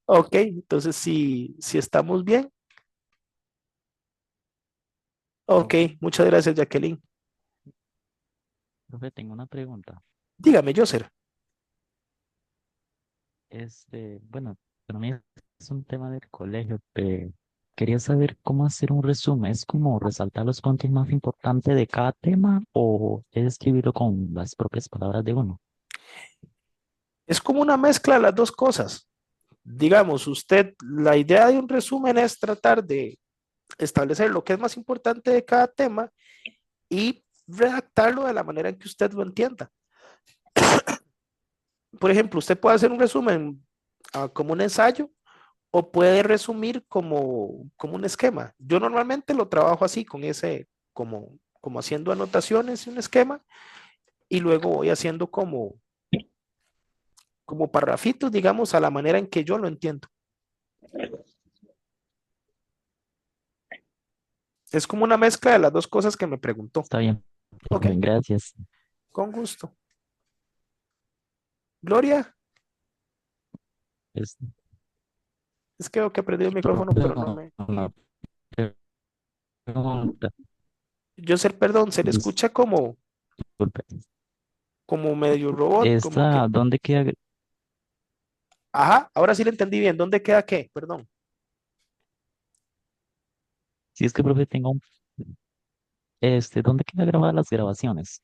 Ok, entonces si estamos bien. Ok, Profe, muchas gracias, Jacqueline. profe, tengo una pregunta. Dígame, Joser. Bueno, para mí es un tema del colegio. Quería saber cómo hacer un resumen. ¿Es como resaltar los puntos más importantes de cada tema o es escribirlo con las propias palabras de uno? Es como una mezcla de las dos cosas. Digamos, la idea de un resumen es tratar de establecer lo que es más importante de cada tema y redactarlo de la manera en que usted lo entienda. Por ejemplo, usted puede hacer un resumen como un ensayo o puede resumir como un esquema. Yo normalmente lo trabajo así, con como haciendo anotaciones y un esquema, y luego voy haciendo como parrafitos, digamos, a la manera en que yo lo entiendo. Es como una mezcla de las dos cosas que me preguntó. Está bien, Ok, profe, gracias. con gusto. Gloria, Es, es que creo que aprendí el micrófono, profe, pero no me... una pregunta. Joser, perdón, se le escucha Disculpe. como medio robot, como Esta, que, ¿dónde queda? ajá, ahora sí le entendí bien. ¿Dónde queda qué? Perdón. Si es que, profe, tengo ¿dónde queda grabadas las grabaciones?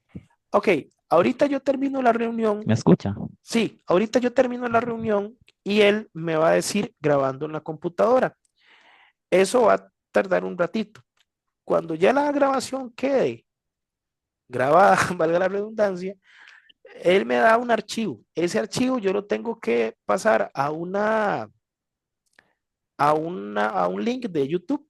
Ok, ahorita yo termino la reunión. ¿Me escucha? Sí, ahorita yo termino la reunión y él me va a decir grabando en la computadora. Eso va a tardar un ratito. Cuando ya la grabación quede grabada, valga la redundancia, él me da un archivo. Ese archivo yo lo tengo que pasar a un link de YouTube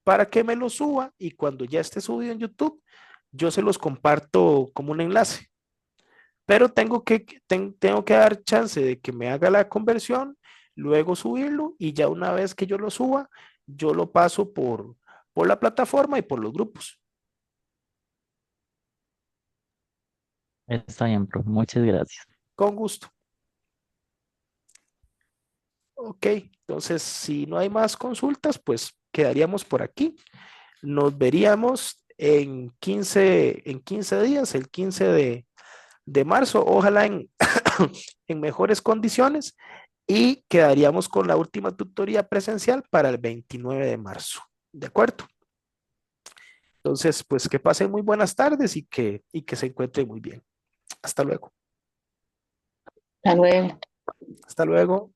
para que me lo suba y cuando ya esté subido en YouTube, yo se los comparto como un enlace. Pero tengo que dar chance de que me haga la conversión, luego subirlo y ya una vez que yo lo suba, yo lo paso por la plataforma y por los grupos. Está bien, profe. Muchas gracias. Con gusto. Ok, entonces si no hay más consultas, pues quedaríamos por aquí. Nos veríamos en 15 días, el 15 de marzo, ojalá en mejores condiciones y quedaríamos con la última tutoría presencial para el 29 de marzo. ¿De acuerdo? Entonces, pues que pasen muy buenas tardes y que se encuentren muy bien. Hasta luego. Hasta luego. Hasta luego.